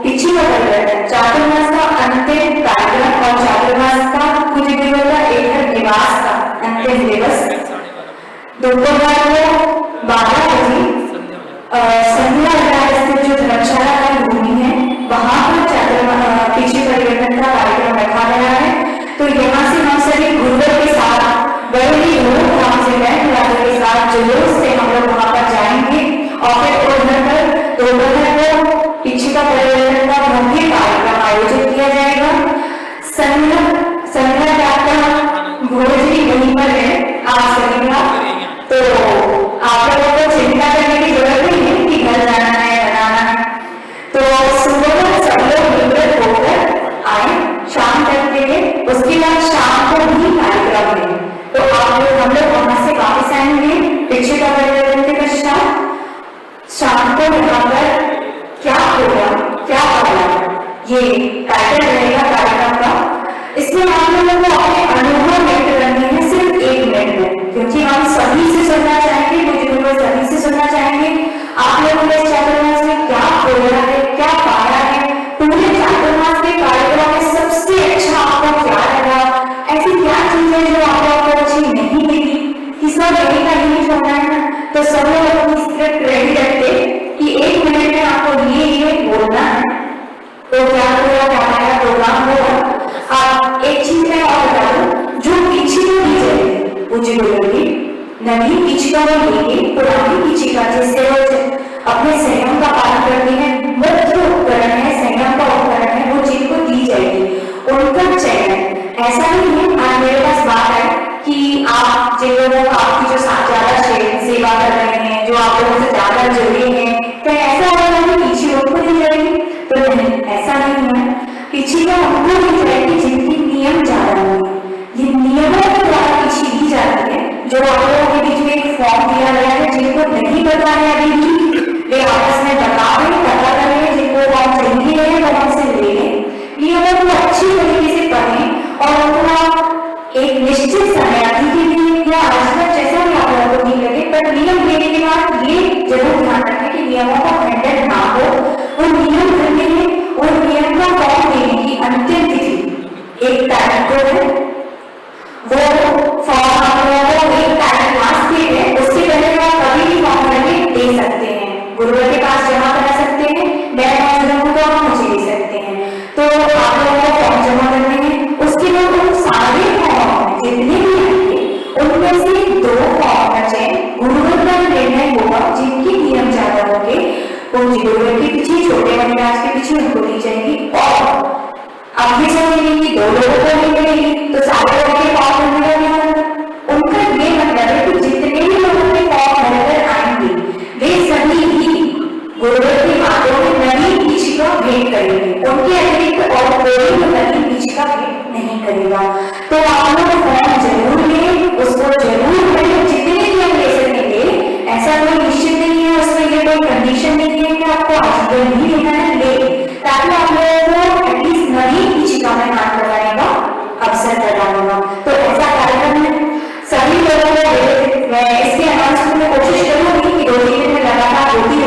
पिछली परिवर्तन चातुर्मास का अंतिम कार्यक्रम और चातुर्मास का पूज्य गुरुदेव का एक निवास का अंतिम दिवस दोपहर को 12 बजे संध्या स्थित जो धर्मशाला का भूमि है वहां पर पिछली परिवर्तन का कार्यक्रम रखा गया है। तो यहाँ से हम सभी गुरुदेव के साथ बड़े ही धूमधाम से बैंड के साथ जुलूस से हम लोग वहां पर जाएंगे और फिर उधर पर दोपहर को पिछली का परिवर्तन का मुख्य कार्यक्रम आयोजित किया जाएगा। संध्या का भोज भी वहीं पर है आज सभी का, तो आप लोगों को चिंता करने की जरूरत नहीं है कि घर जाना है बनाना है, तो सुबह सब लोग मिलकर होकर आए शाम तक के लिए, उसके बाद शाम को भी कार्यक्रम है। तो आप लोग हम लोग वहां से वापस आएंगे पिछले का परिवर्तन के पश्चात, शाम को यहाँ पर क्या होगा क्या होगा ये टाइटल रहेगा कार्यक्रम का। इसमें आप लोगों को अपने अनुभव व्यक्त करने हैं सिर्फ 1 मिनट में, क्योंकि हम सभी से सुनना चाहेंगे, मुझे सभी से सुनना चाहेंगे आप लोगों ने चातुर्मास में क्या खोया है, क्या पाया है, पूरे चातुर्मास के कार्यक्रम में सबसे अच्छा आपको क्या लगा, ऐसी क्या चीजें जो आप लोगों को अच्छी नहीं लगी, किसका यही का नहीं छोड़ना है ना। तो सब लोग अपनी स्क्रिप्ट रेडी रखते कि 1 मिनट में आपको ये बोलना है, तो क्या होगा क्या हमारा प्रोग्राम होगा। आप एक चीज मैं और बता दूं, जो पीछे को दी जाएगी पूज्य गुरुदेव की नवी पीछिका वो लेंगे, पुरानी पीछिका जिससे वो अपने संयम का पालन करते हैं, मुख्य उपकरण है संयम का उपकरण है, वो जिनको दी जाएगी उनका चयन। ऐसा नहीं है आज मेरे पास बात है कि आप जिन लोगों को आपकी जो ज्यादा सेवा कर रहे हैं, जो आप लोगों से ज्यादा जुड़े हैं, तो ऐसा होगा कि पीछे उनको दी जाएगी, तो नहीं ऐसा नहीं है, पीछे का उनको दी जाएगी जिनकी नियम ज्यादा होंगे। ये नियमों के द्वारा पीछे दी जाती है, जो आप लोगों के बीच में एक फॉर्म दिया गया है, जिनको नहीं पता है अभी भी वे आपस में बता रहे पता कर रहे हैं, जिनको फॉर्म चाहिए है वो हमसे ले लें, नियमों को अच्छी तरीके से पढ़ें और उनको एक निश्चित समय अवधि के लिए या आज तक जैसा भी आप लोगों को नहीं लगे, पर नियम देने के बाद ये जरूर ध्यान रखें कि नियमों का खंडन ना हो। वो नियम करने में और नियम का फॉर्म देने की अंतिम तिथि 1 तारीख को है, वो फॉर्म आप लोगों को 1 तारीख लास्ट डेट है, उससे पहले आप कभी भी फॉर्म करके दे सकते हैं, गुरुदेव के पास जमा करा सकते हैं, मैं मौजूद हूं तो आप मुझे दे सकते हैं। तो आप लोगों को फॉर्म जमा करने हैं, उसके बाद उन सारे फॉर्म जितने भी आएंगे उनमें से 2 फॉर्म का चयन गुरुदेव का निर्णय होगा, जिनके नियम ज्यादा होंगे पूज्य गुरुदेव के पीछे छोटे महाराज के पीछे उनको दी जाएगी। और अब ये समझेंगे कि 2 लोगों को नहीं मिलेगी तो सारे लोगों के फॉर्म भरने का क्या मतलब, उनका ये मतलब है कि जितने भी लोगों के फॉर्म भरकर आएंगे वे सभी ही गुरुदेव के हाथों में नवी पीछिका भेंट करेंगे, उनके अतिरिक्त और कोई भी नवी पीछिका भेंट नहीं करेगा। तो आप लोग फॉर्म जरूर लें, उसको जरूर भरें, जितने भी हम ले सकेंगे, ऐसा कोई निश्चित नहीं है, उसमें ये कोई कंडीशन नहीं है कि आपको आजीवन ही लेना है, ले, ताकि आप लोगों को एटलीस्ट नवी पीछिका में हाथ लगाने का अवसर प्रदान होगा। तो ऐसा कार्यक्रम है सभी लोगों को मैं इसके अनाउंसमेंट में कोशिश करूंगी कि 2-3 दिन में लगातार होती